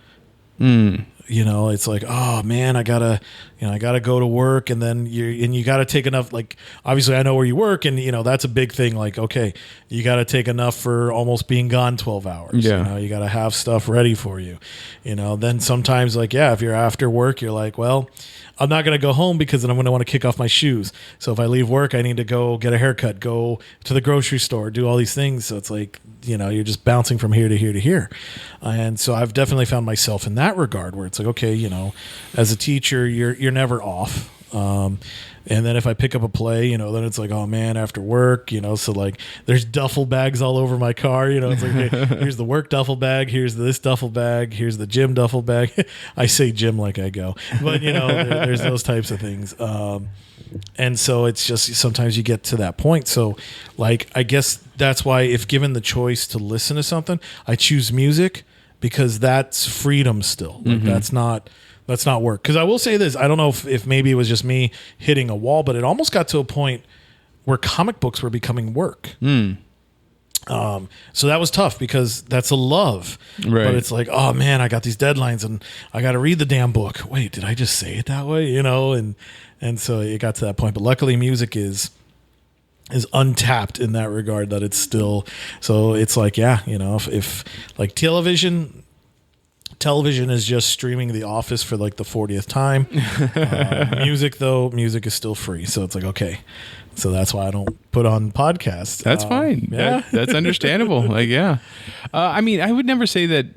You know, it's like, oh man, I gotta go to work, and then you gotta take enough. Like, obviously, I know where you work, and you know that's a big thing. Like, okay, you gotta take enough for almost being gone 12 hours. Yeah. You know, you gotta have stuff ready for you. You know, then sometimes, like, yeah, if you're after work, you're like, well, I'm not going to go home because then I'm going to want to kick off my shoes. So if I leave work, I need to go get a haircut, go to the grocery store, do all these things. So it's like, you know, you're just bouncing from here to here to here. And so I've definitely found myself in that regard where it's like, okay, you know, as a teacher, you're never off. And then if I pick up a play, you know, then it's like, oh man, after work, you know, so like there's duffel bags all over my car, you know, it's like, hey, here's the work duffel bag, here's this duffel bag, here's the gym duffel bag. I say gym like I go, but you know, there's those types of things. And so it's just, sometimes you get to that point. So like, I guess that's why if given the choice to listen to something, I choose music because that's freedom still. Like that's not work. Because I will say this, I don't know if maybe it was just me hitting a wall, but it almost got to a point where comic books were becoming work. So that was tough because that's a love. Right. But it's like, oh man, I got these deadlines and I got to read the damn book. Wait, did I just say it that way? You know, and so it got to that point. But luckily music is untapped in that regard, that it's still, so it's like, yeah, you know, if like television is just streaming The Office for like the 40th time. Music is still free. So it's like, okay. So that's why I don't put on podcasts. That's fine. Yeah. That's understandable. Like, yeah. I mean, I would never say that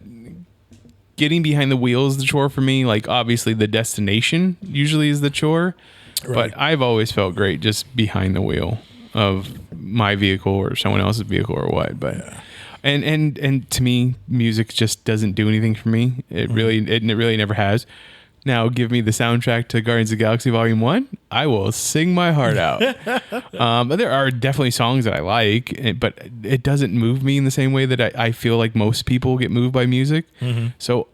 getting behind the wheel is the chore for me. Like, obviously the destination usually is the chore, Right. but I've always felt great just behind the wheel of my vehicle or someone else's vehicle or what. But Yeah. And to me, music just doesn't do anything for me. It really never has. Now, give me the soundtrack to Guardians of the Galaxy Volume 1. I will sing my heart out. But there are definitely songs that I like, but it doesn't move me in the same way that I feel like most people get moved by music. So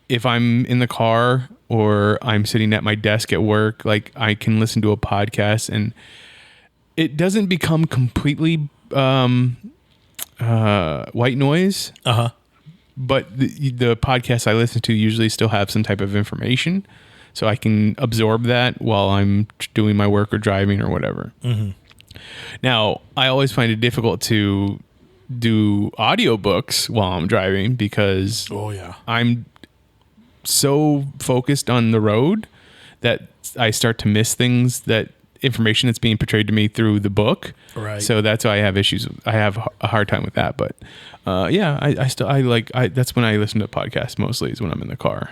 if I'm in the car or I'm sitting at my desk at work, like I can listen to a podcast and it doesn't become completely white noise. But the podcasts I listen to usually still have some type of information, so I can absorb that while I'm doing my work or driving or whatever. Now, I always find it difficult to do audiobooks while I'm driving because I'm so focused on the road that I start to miss things, that information that's being portrayed to me through the book. Right. So that's why I have issues. I have a hard time with that. But that's when I listen to podcasts mostly, is when I'm in the car.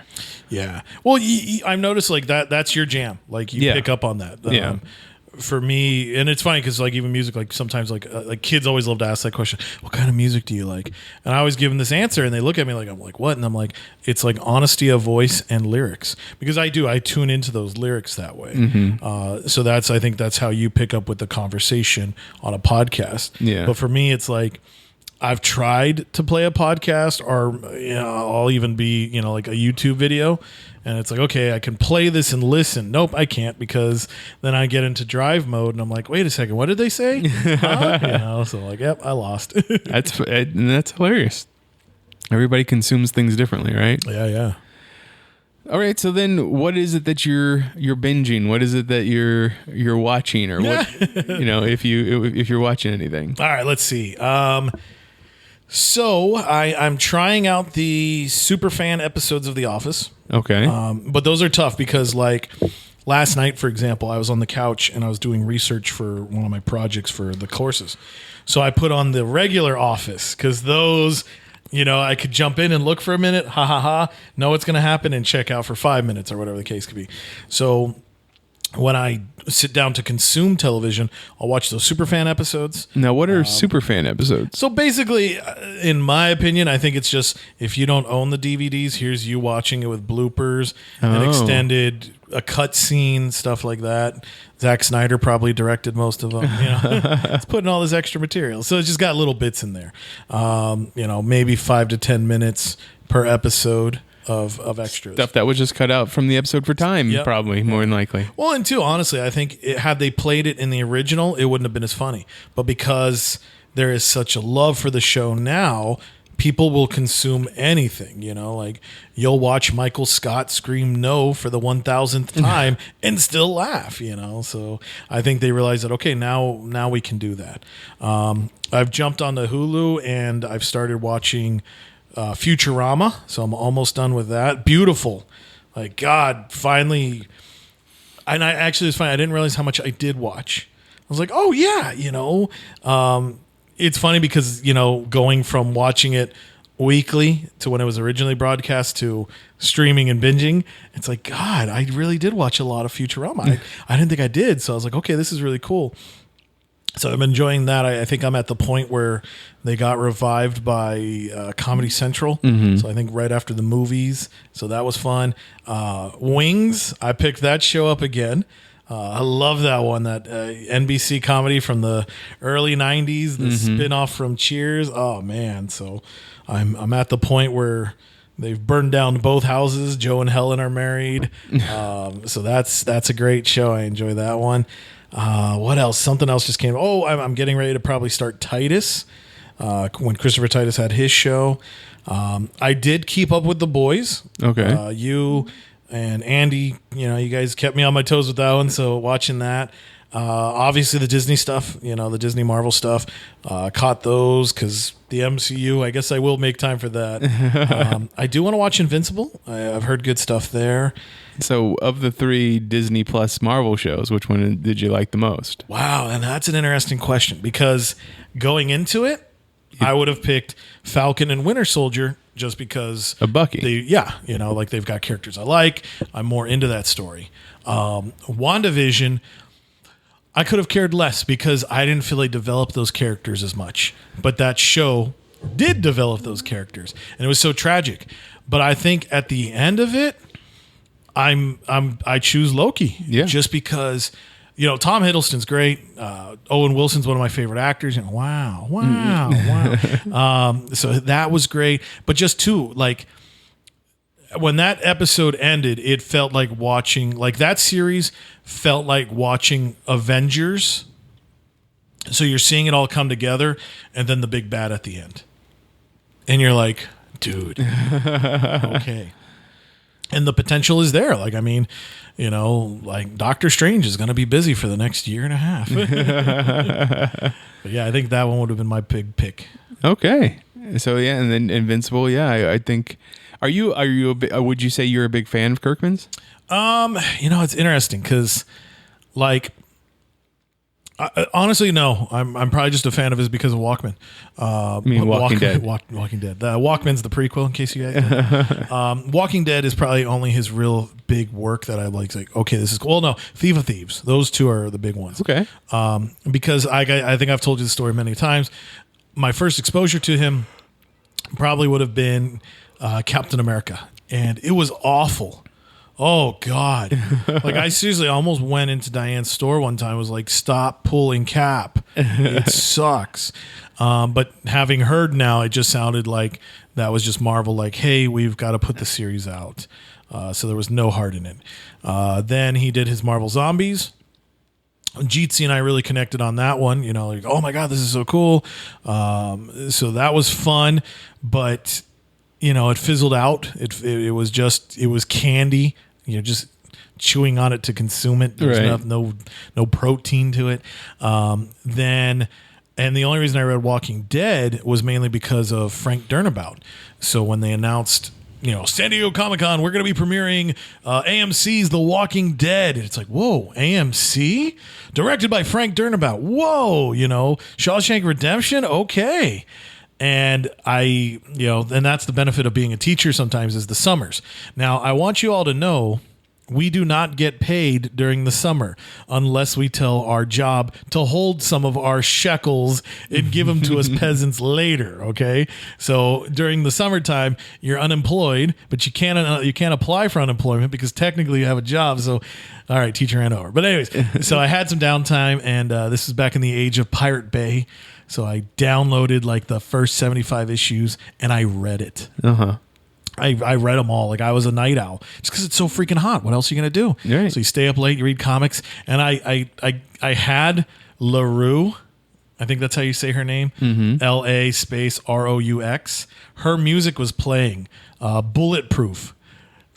Yeah. Well, I've noticed like that's your jam. Like you pick up on that. Yeah. For me, and it's funny because like even music, like sometimes like kids always love to ask that question, what kind of music do you like? And I always give them this answer and they look at me like, I'm like, what? And I'm like, it's like honesty of voice and lyrics, because I tune into those lyrics that way. So I think that's how you pick up with the conversation on a podcast. Yeah. But for me, it's like, I've tried to play a podcast, or I'll even be like a YouTube video, and it's like, okay, I can play this and listen. Nope, I can't, because then I get into drive mode and I'm like, wait a second, what did they say? Huh? So like, yep, I lost. That's hilarious. Everybody consumes things differently, right? Yeah. All right, so then what is it that you're binging? What is it that you're watching, or what? If you're watching anything. All right, let's see. So I'm trying out the Superfan episodes of The Office. Okay. But those are tough because, like, last night, for example, I was on the couch and I was doing research for one of my projects for the courses. So I put on the regular Office because those, I could jump in and look for a minute, know what's going to happen, and check out for 5 minutes or whatever the case could be. So when I sit down to consume television, I'll watch those Superfan episodes. Now, what are Superfan episodes? So basically, in my opinion, I think it's just if you don't own the DVDs, here's you watching it with bloopers, an extended, a cut scene, stuff like that. Zack Snyder probably directed most of them. It's putting all this extra material, so it's just got little bits in there. Maybe 5 to 10 minutes per episode of extras. Stuff that was just cut out from the episode for time, probably, more than likely. Well, and two, honestly, I think had they played it in the original, it wouldn't have been as funny. But because there is such a love for the show now, people will consume anything, like you'll watch Michael Scott scream no for the 1,000th time and still laugh, So I think they realized that, okay, now we can do that. I've jumped onto Hulu and I've started watching Futurama, so I'm almost done with that. Beautiful, like God, finally. And it's funny. I didn't realize how much I did watch. I was like, oh yeah, It's funny because going from watching it weekly to when it was originally broadcast to streaming and binging, it's like God, I really did watch a lot of Futurama. I didn't think I did, so I was like, okay, this is really cool. So I'm enjoying that. I think I'm at the point where they got revived by Comedy Central. Mm-hmm. So I think right after the movies. So that was fun. Wings, I picked that show up again. I love that one, that NBC comedy from the early 90s, the spinoff from Cheers. Oh, man. So I'm at the point where they've burned down both houses. Joe and Helen are married. So that's a great show. I enjoy that one. What else? Something else just came. Oh, I'm getting ready to probably start Titus when Christopher Titus had his show. I did keep up with The Boys. Okay. You and Andy, you guys kept me on my toes with that one. So watching that. Obviously the Disney stuff, the Disney Marvel stuff, caught those because the MCU, I guess I will make time for that. I do want to watch Invincible. I've heard good stuff there. So of the 3 Disney Plus Marvel shows, which one did you like the most? Wow, and that's an interesting question because going into it, I would have picked Falcon and Winter Soldier just because of Bucky. They've got characters I like. I'm more into that story. WandaVision, I could have cared less because I didn't feel they developed those characters as much. But that show did develop those characters, and it was so tragic. But I think at the end of it, I choose Loki, just because Tom Hiddleston's great. Owen Wilson's one of my favorite actors. Wow. So that was great. But just too, like when that episode ended, it felt like watching, like that series felt like watching Avengers. So you're seeing it all come together, and then the big bad at the end, and you're like, dude, okay. And the potential is there. Like, I mean, like Doctor Strange is going to be busy for the next year and a half. But yeah, I think that one would have been my big pick. Okay. So yeah, and then Invincible. Yeah, I think. Are you would you say you're a big fan of Kirkman's? It's interesting because, like, honestly, no. I'm probably just a fan of his because of Walkman. Walking Dead. Walking Dead. Walkman's the prequel, in case you guys don't know. Walking Dead is probably only his real big work that I like. It's like, okay, this is cool. Well, no, Thief of Thieves. Those two are the big ones. Okay. Because I think I've told you the story many times. My first exposure to him probably would have been Captain America, and it was awful. Oh God! Like I seriously almost went into Diane's store one time. Was like, stop pulling Cap. It sucks. But having heard now, it just sounded like that was just Marvel. Like, hey, we've got to put the series out. So there was no heart in it. Then he did his Marvel Zombies. Jeetsy and I really connected on that one. Like, oh my God, this is so cool. So that was fun, but it fizzled out. It was candy. Just chewing on it to consume it. There's no protein to it. And the only reason I read Walking Dead was mainly because of Frank Durnabout. So when they announced, San Diego Comic-Con, we're going to be premiering AMC's The Walking Dead. It's like, whoa, AMC? Directed by Frank Durnabout. Whoa, Shawshank Redemption? Okay. And and that's the benefit of being a teacher sometimes is the summers. Now, I want you all to know we do not get paid during the summer unless we tell our job to hold some of our shekels and give them to us peasants later. Okay, so during the summertime you're unemployed, but you can't apply for unemployment because technically you have a job. So, all right, teacher ran over. But anyways, so I had some downtime, and this is back in the age of Pirate Bay. So I downloaded like the first 75 issues and I read it. I read them all. Like, I was a night owl just because it's so freaking hot. What else are you going to do? Right. So you stay up late, you read comics. And I had LaRue. I think that's how you say her name. LA space ROUX. Her music was playing Bulletproof.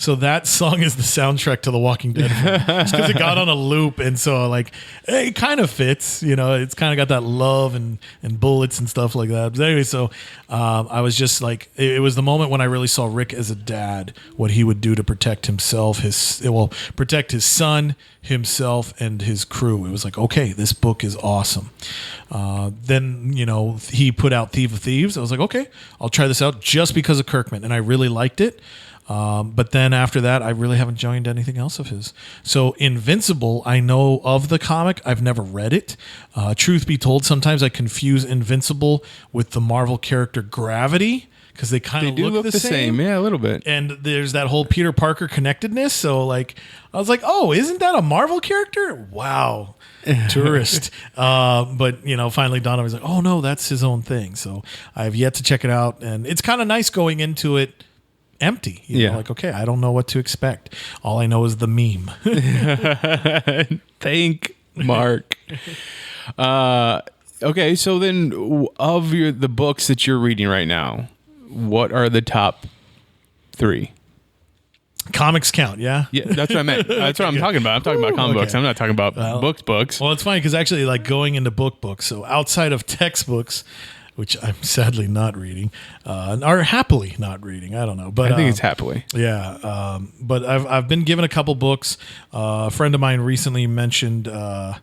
So that song is the soundtrack to The Walking Dead film. Just because it got on a loop. And so, like, it kind of fits. You know, it's kind of got that love and bullets and stuff like that. But anyway, so I was just like, it was the moment when I really saw Rick as a dad, what he would do to protect himself, protect his son, himself, and his crew. It was like, okay, this book is awesome. Then, you know, he put out Thief of Thieves. I was like, okay, I'll try this out just because of Kirkman. And I really liked it. But then after that, I really haven't joined anything else of his. So Invincible, I know of the comic. I've never read it. Truth be told, sometimes I confuse Invincible with the Marvel character Gravity because they kind of look the same. Yeah, a little bit. And there's that whole Peter Parker connectedness. So, like, I was like, oh, isn't that a Marvel character? Wow. Tourist. But, you know, finally Donna was like, oh, no, that's his own thing. So I have yet to check it out. And it's kind of nice going into it empty. You know, like, okay, I don't know what to expect. All I know is the meme. Thank Mark. Okay, so then of the books that you're reading right now, what are the top 3? Comics count, yeah? Yeah, that's what I meant. That's what I'm talking about. I'm talking about comic books. I'm not talking about books. Well, it's funny because actually, like, going into books, so outside of textbooks, which I'm sadly not reading, or happily not reading. I don't know, but I think it's happily. Yeah, but I've been given a couple books. A friend of mine recently mentioned, oh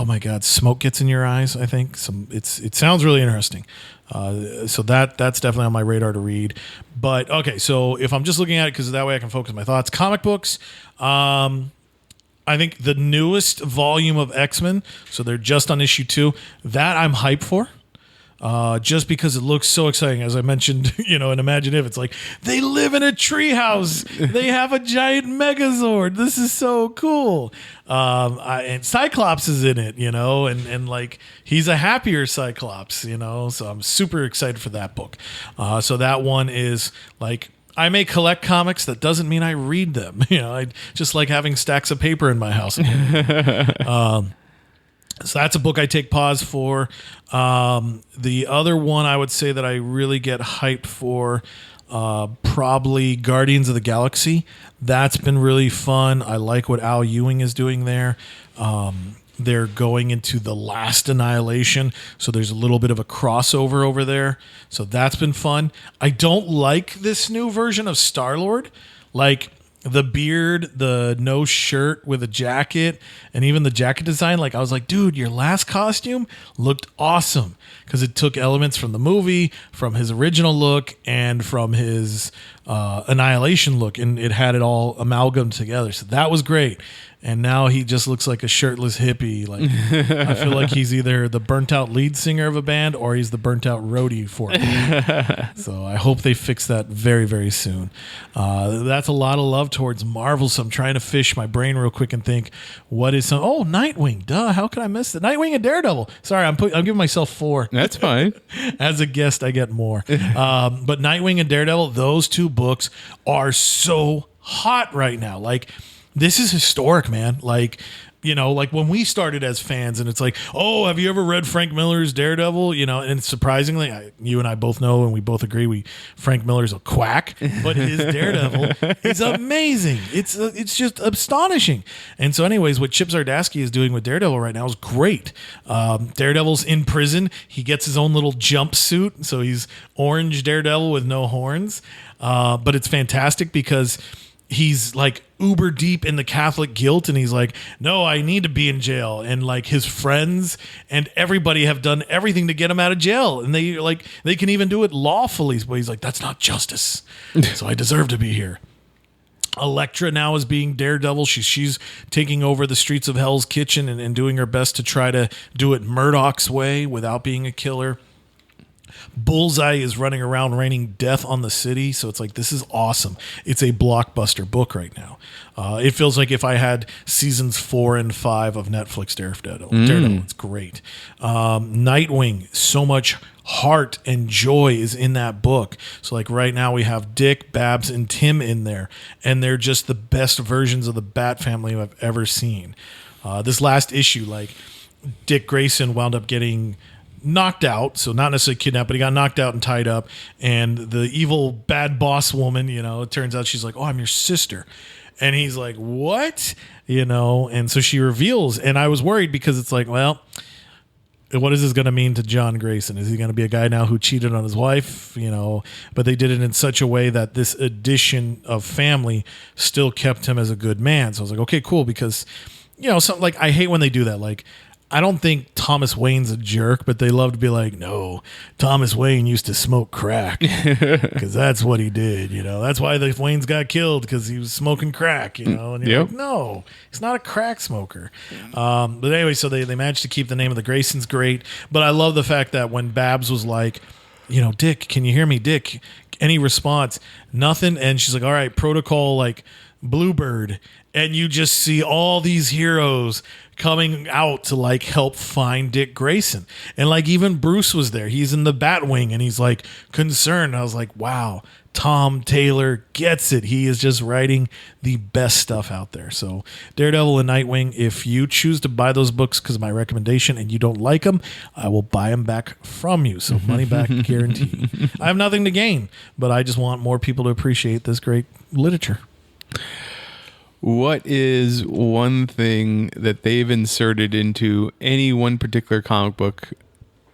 my God, Smoke Gets in Your Eyes. I think it sounds really interesting. So that's definitely on my radar to read. But okay, so if I'm just looking at it because that way I can focus my thoughts. Comic books. I think the newest volume of X-Men. So they're just on issue 2. That I'm hyped for. Just because it looks so exciting. As I mentioned, you know, in Imagine If, it's like they live in a treehouse. They have a giant Megazord. This is so cool. And Cyclops is in it, you know, and like he's a happier Cyclops, you know. So I'm super excited for that book. So that one is like, I may collect comics. That doesn't mean I read them. You know, I just like having stacks of paper in my house. So that's a book I take pause for. The other one I would say that I really get hyped for, probably Guardians of the Galaxy. That's been really fun. I like what Al Ewing is doing there. They're going into the last Annihilation, so there's a little bit of a crossover over there. So that's been fun. I don't like this new version of Star-Lord. Like, the beard, the no shirt with a jacket, and even the jacket design. Like, I was like, dude, your last costume looked awesome because it took elements from the movie, from his original look, and from his Annihilation look, and it had it all amalgamated together. So that was great. And now he just looks like a shirtless hippie. Like, I feel like he's either the burnt out lead singer of a band or he's the burnt out roadie for it. So I hope they fix that very, very soon. That's a lot of love towards Marvel. So I'm trying to fish my brain real quick and think, what is some? Oh, Nightwing. Duh. How could I miss it? Nightwing and Daredevil. Sorry, I'm giving myself 4. That's fine. As a guest, I get more. But Nightwing and Daredevil, those 2 books are so hot right now. Like, this is historic, man. Like, you know, like when we started as fans and it's like, oh, have you ever read Frank Miller's Daredevil? You know, and surprisingly, you and I both know and we both agree Frank Miller's a quack, but his Daredevil is amazing. It's just astonishing. And so anyways, what Chip Zdarsky is doing with Daredevil right now is great. Daredevil's in prison. He gets his own little jumpsuit. So he's orange Daredevil with no horns. But it's fantastic because he's like uber deep in the Catholic guilt and he's like, no, I need to be in jail. And like his friends and everybody have done everything to get him out of jail. And they can even do it lawfully. But he's like, that's not justice. So I deserve to be here. Elektra now is being Daredevil. She's taking over the streets of Hell's Kitchen and doing her best to try to do it Murdoch's way without being a killer. Bullseye is running around raining death on the city. So it's like, this is awesome. It's a blockbuster book right now. It feels like if I had seasons 4 and 5 of Netflix Daredevil. It's great. Nightwing, so much heart and joy is in that book. So like right now we have Dick, Babs, and Tim in there, and they're just the best versions of the Bat family I've ever seen. This last issue, like Dick Grayson wound up getting knocked out, so not necessarily kidnapped, but he got knocked out and tied up, and the evil bad boss woman, it turns out she's like, oh, I'm your sister. And he's like, what? And so she reveals, and I was worried because it's like, well, what is this going to mean to John Grayson? Is he going to be a guy now who cheated on his wife? But they did it in such a way that this addition of family still kept him as a good man. So I was like, okay, cool, because something like, I hate when they do that. Like, I don't think Thomas Wayne's a jerk, but they love to be like, no, Thomas Wayne used to smoke crack because that's what he did. That's why the Waynes got killed, because he was smoking crack. And you're like, no, he's not a crack smoker. But anyway, so they managed to keep the name of the Graysons great. But I love the fact that when Babs was like, Dick, can you hear me, Dick? Any response? Nothing. And she's like, all right, protocol like Bluebird. And you just see all these heroes coming out to like help find Dick Grayson. And like even Bruce was there. He's in the Batwing and he's like concerned. I was like, wow, Tom Taylor gets it. He is just writing the best stuff out there. So Daredevil and Nightwing, if you choose to buy those books because of my recommendation and you don't like them, I will buy them back from you. So money back guarantee. I have nothing to gain, but I just want more people to appreciate this great literature. What is one thing that they've inserted into any one particular comic book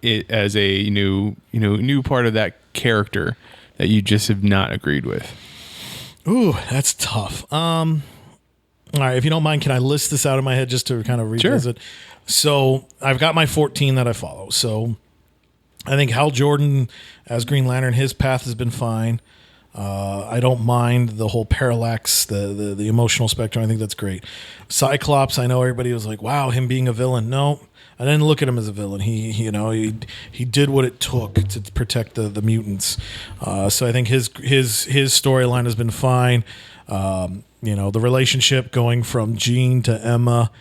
as a new part of that character that you just have not agreed with? Ooh, that's tough. All right, if you don't mind, can I list this out of my head just to kind of revisit? Sure. So I've got my 14 that I follow. So I think Hal Jordan as Green Lantern, his path has been fine. I don't mind the whole parallax, the emotional spectrum. I think that's great. Cyclops, I know everybody was like, wow, him being a villain. No, I didn't look at him as a villain. He did what it took to protect the mutants. So I think his storyline has been fine. The relationship going from Jean to Emma,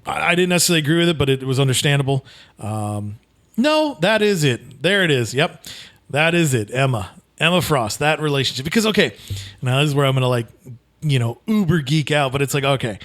I didn't necessarily agree with it, but it was understandable. No, that is it. There it is. Yep. That is it. Emma Frost, that relationship. Because, okay, now this is where I'm going to uber geek out, but it's like, okay,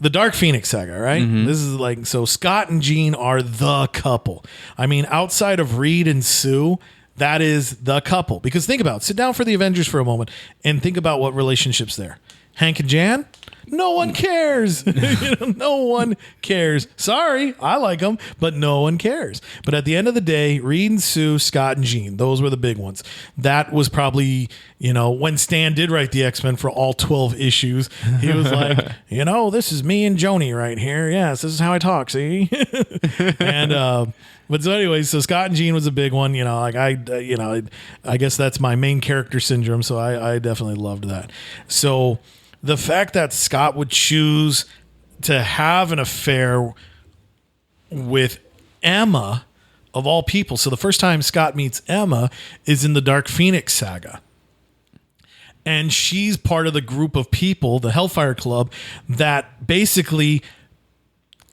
the Dark Phoenix saga, right? Mm-hmm. This is like, so Scott and Jean are the couple. I mean, outside of Reed and Sue, that is the couple. Because think about it. Sit down for the Avengers for a moment and think about what relationships there. Hank and Jan? No one cares. No one cares. Sorry, I like them, but no one cares. But at the end of the day, Reed and Sue, Scott and Jean, those were the big ones. That was probably, when Stan did write the X-Men for all 12 issues, he was like, this is me and Joni right here. Yes, this is how I talk, see? And, but so anyway, so Scott and Jean was a big one. I guess that's my main character syndrome. So I definitely loved that. So the fact that Scott would choose to have an affair with Emma, of all people. So the first time Scott meets Emma is in the Dark Phoenix saga. And she's part of the group of people, the Hellfire Club, that basically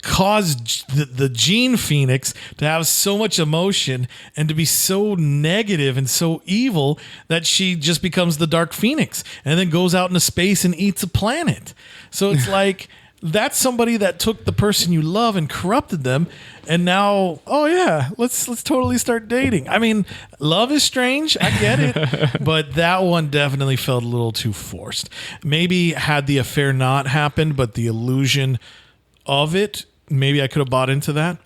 caused the Jean Phoenix to have so much emotion and to be so negative and so evil that she just becomes the Dark Phoenix and then goes out into space and eats a planet. So it's like, that's somebody that took the person you love and corrupted them, and now, oh yeah, let's totally start dating. I mean, love is strange, I get it, but that one definitely felt a little too forced. Maybe had the affair not happened, but the illusion of it, maybe I could have bought into that.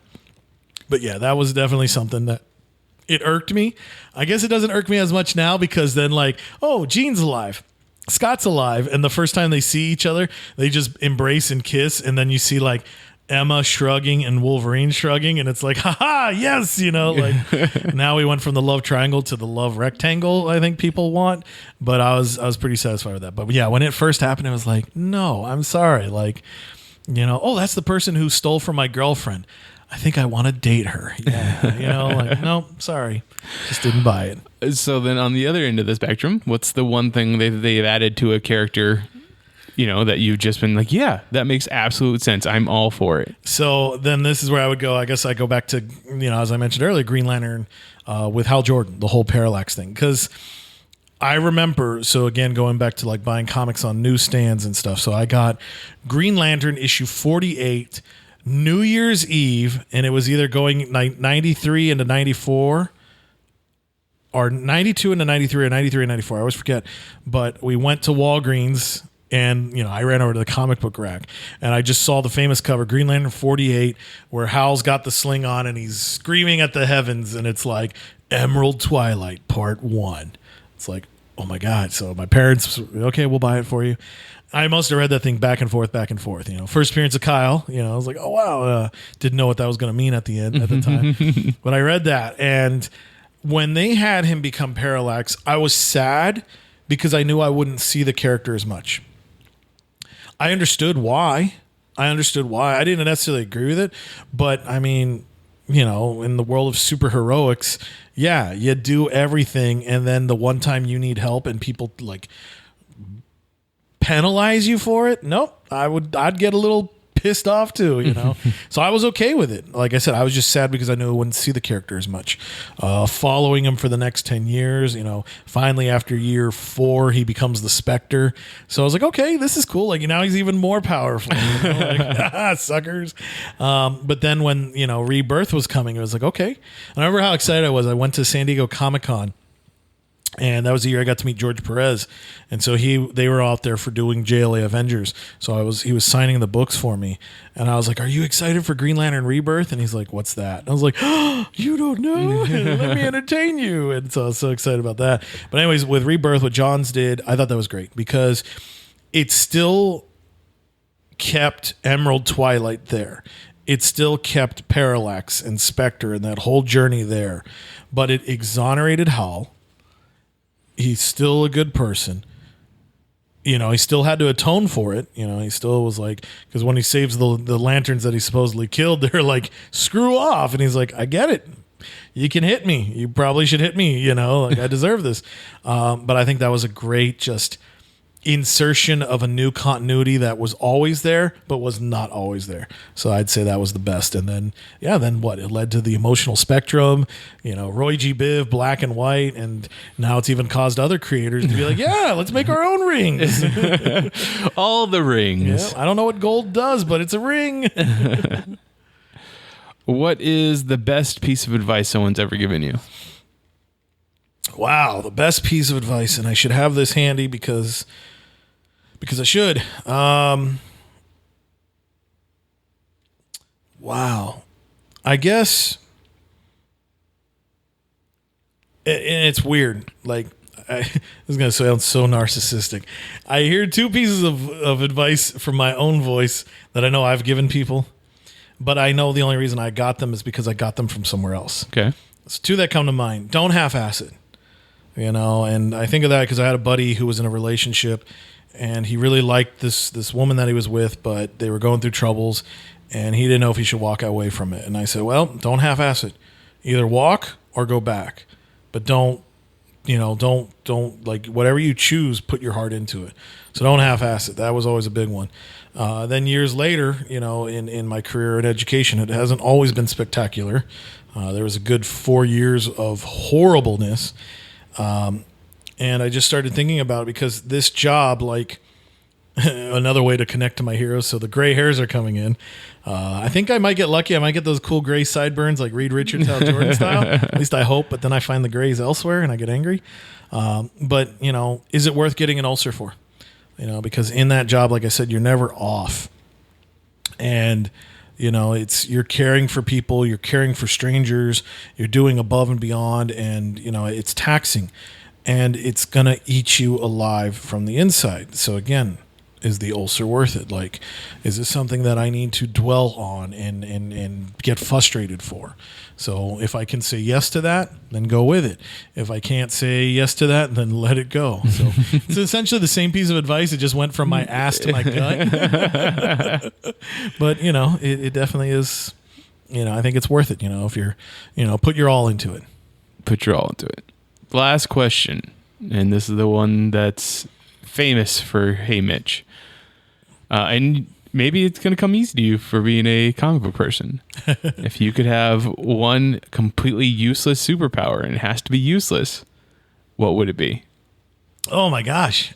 But yeah, that was definitely something that it irked me. I guess it doesn't irk me as much now because then like, oh, Jean's alive, Scott's alive, and the first time they see each other, they just embrace and kiss, and then you see like Emma shrugging and Wolverine shrugging, and it's like, haha, yes, like now we went from the love triangle to the love rectangle. I think people want, but I was pretty satisfied with that. But yeah, when it first happened, it was like, no, I'm sorry, like, oh, that's the person who stole from my girlfriend. I think I want to date her. Yeah, like, no, sorry, just didn't buy it. So then, on the other end of the spectrum, what's the one thing they've added to a character? That you've just been like, yeah, that makes absolute sense. I'm all for it. So then this is where I would go. I guess I go back to, as I mentioned earlier, Green Lantern with Hal Jordan, the whole Parallax thing. Because I remember, so again, going back to like buying comics on newsstands and stuff. So I got Green Lantern issue 48, New Year's Eve, and it was either going 93 into 94 or 92 into 93 or 93 and 94. I always forget. But we went to Walgreens. And, I ran over to the comic book rack and I just saw the famous cover, Green Lantern 48, where Hal's got the sling on and he's screaming at the heavens. And it's like Emerald Twilight Part 1. It's like, oh my God. So my parents, okay, we'll buy it for you. I must have read that thing back and forth. First appearance of Kyle, I was like, oh, wow. Didn't know what that was going to mean at the end at the time. But I read that. And when they had him become Parallax, I was sad because I knew I wouldn't see the character as much. I understood why. I didn't necessarily agree with it, but I mean, in the world of superheroics, yeah, you do everything, and then the one time you need help and people like penalize you for it. Nope, I'd get a little pissed off too, So I was okay with it. Like I said, I was just sad because I knew I wouldn't see the character as much. Following him for the next 10 years, finally after year 4, he becomes the Spectre. So I was like, okay, this is cool. Like now he's even more powerful. Like, suckers. But then when, Rebirth was coming, it was like, okay. I remember how excited I was. I went to San Diego Comic-Con. And that was the year I got to meet George Perez, and so they were out there for doing JLA Avengers. So he was signing the books for me, and I was like, "Are you excited for Green Lantern Rebirth?" And he's like, "What's that?" And I was like, "Oh, you don't know? Let me entertain you." And so I was so excited about that. But anyways, with Rebirth, what Johns did, I thought that was great because it still kept Emerald Twilight there. It still kept Parallax and Spectre and that whole journey there, but it exonerated Hal. He's still a good person. He still had to atone for it. He still was like, because when he saves the lanterns that he supposedly killed, they're like, screw off. And he's like, I get it. You can hit me. You probably should hit me. Like I deserve this. But I think that was a great just insertion of a new continuity that was always there, but was not always there. So I'd say that was the best. And then, then what? It led to the emotional spectrum, Roy G. Biv, Black and White. And now it's even caused other creators to be like, yeah, let's make our own rings. All the rings. Yeah, I don't know what gold does, but it's a ring. What is the best piece of advice someone's ever given you? Wow, the best piece of advice. And I should have this handy because I should. Wow. I guess, and it's weird. Like, this is going to sound so narcissistic. I hear 2 pieces of advice from my own voice that I know I've given people, but I know the only reason I got them is because I got them from somewhere else. Okay. So 2 that come to mind. Don't half-ass it. And I think of that because I had a buddy who was in a relationship and he really liked this woman that he was with, but they were going through troubles and he didn't know if he should walk away from it. And I said, well, don't half-ass it. Either walk or go back. But don't like whatever you choose, put your heart into it. So don't half-ass it. That was always a big one. Then years later, in my career in education, it hasn't always been spectacular. There was a good 4 years of horribleness. And I just started thinking about it because this job, like another way to connect to my heroes. So the gray hairs are coming in. I think I might get lucky. I might get those cool gray sideburns like Reed Richards, Hal Jordan style. At least I hope. But then I find the grays elsewhere and I get angry. But is it worth getting an ulcer for? Because in that job, like I said, you're never off. And you're caring for people, you're caring for strangers, you're doing above and beyond, and it's taxing, and it's gonna eat you alive from the inside. So again, is the ulcer worth it? Like, is this something that I need to dwell on and get frustrated for? So if I can say yes to that, then go with it. If I can't say yes to that, then let it go. So it's essentially the same piece of advice. It just went from my ass to my gut. But, it definitely is, I think it's worth it, if you're, put your all into it. Put your all into it. Last question. And this is the one that's famous for Hey Mitch. And maybe it's going to come easy to you for being a comic book person. If you could have one completely useless superpower, and it has to be useless, what would it be? Oh my gosh.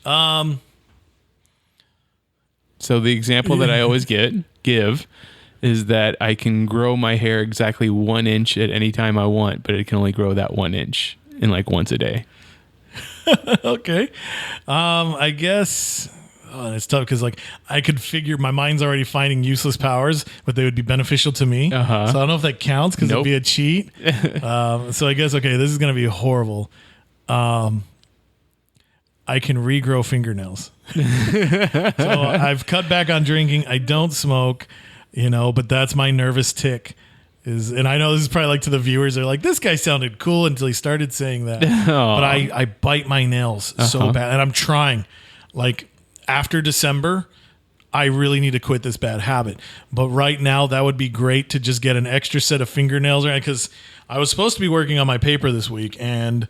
So the example that I always give is that I can grow my hair exactly 1 inch at any time I want, but it can only grow that 1 inch in like once a day. Okay. I guess it's tough because I could figure my mind's already finding useless powers, but they would be beneficial to me. Uh-huh. So I don't know if that counts because Nope. it'd be a cheat. So I guess, okay, this is going to be horrible. I can regrow fingernails. So I've cut back on drinking. I don't smoke, but that's my nervous tick. And I know this is probably to the viewers, they're like, this guy sounded cool until he started saying that. But I bite my nails so bad. And I'm trying. After December, I really need to quit this bad habit. But right now, that would be great to just get an extra set of fingernails, right? Because I was supposed to be working on my paper this week, and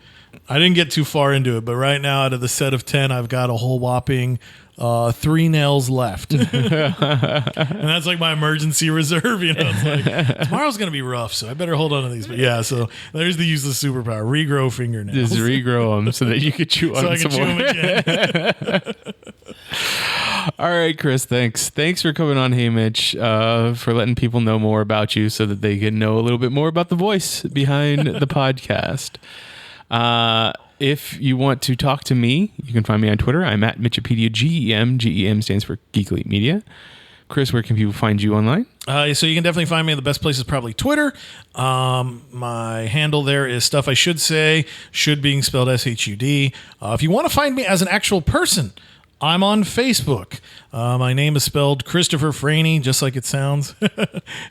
I didn't get too far into it. But right now, out of the set of 10, I've got a whole whopping 3 nails left. And that's my emergency reserve. It's tomorrow's going to be rough, so I better hold on to these. But yeah, so there's the useless superpower. Regrow fingernails. Just regrow them so that you could chew on so I them can chew them again. All right, Chris, thanks. Thanks for coming on Hey Mitch, for letting people know more about you so that they can know a little bit more about the voice behind the podcast. If you want to talk to me, you can find me on Twitter. I'm at Mitchipedia, GEM. GEM stands for Geek Elite Media. Chris, where can people find you online? So you can definitely find me. The best place is probably Twitter. My handle there is Stuff I Should Say, should being spelled SHUD. If you want to find me as an actual person, I'm on Facebook. My name is spelled Christopher Franey, just like it sounds,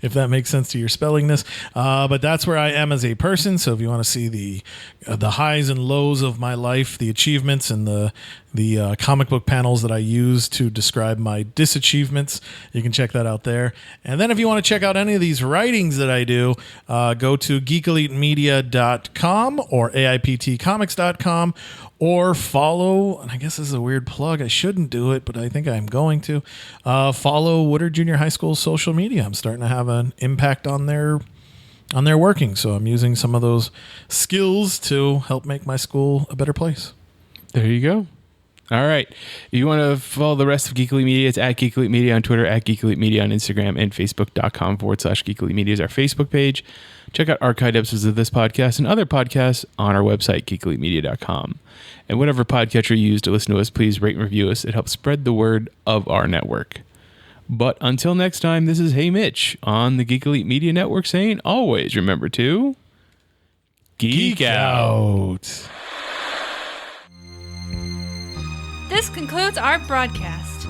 if that makes sense to your spellingness. But that's where I am as a person. So if you want to see the highs and lows of my life, the achievements and the comic book panels that I use to describe my disachievements, you can check that out there. And then if you want to check out any of these writings that I do, go to geekelitemedia.com or AIPTcomics.com, or follow, and I guess this is a weird plug, I shouldn't do it, but I think I'm going to, follow Woodard Junior High School's social media. I'm starting to have an impact on their working, so I'm using some of those skills to help make my school a better place. There you go. All right. If you want to follow the rest of Geek Elite Media, it's at Geek Elite Media on Twitter, at Geek Elite Media on Instagram, and Facebook.com/Geek Elite Media is our Facebook page. Check out archived episodes of this podcast and other podcasts on our website, geekelitemedia.com. And whatever podcatcher you use to listen to us, please rate and review us. It helps spread the word of our network. But until next time, this is Hey Mitch on the Geek Elite Media Network saying always remember to geek out. This concludes our broadcast.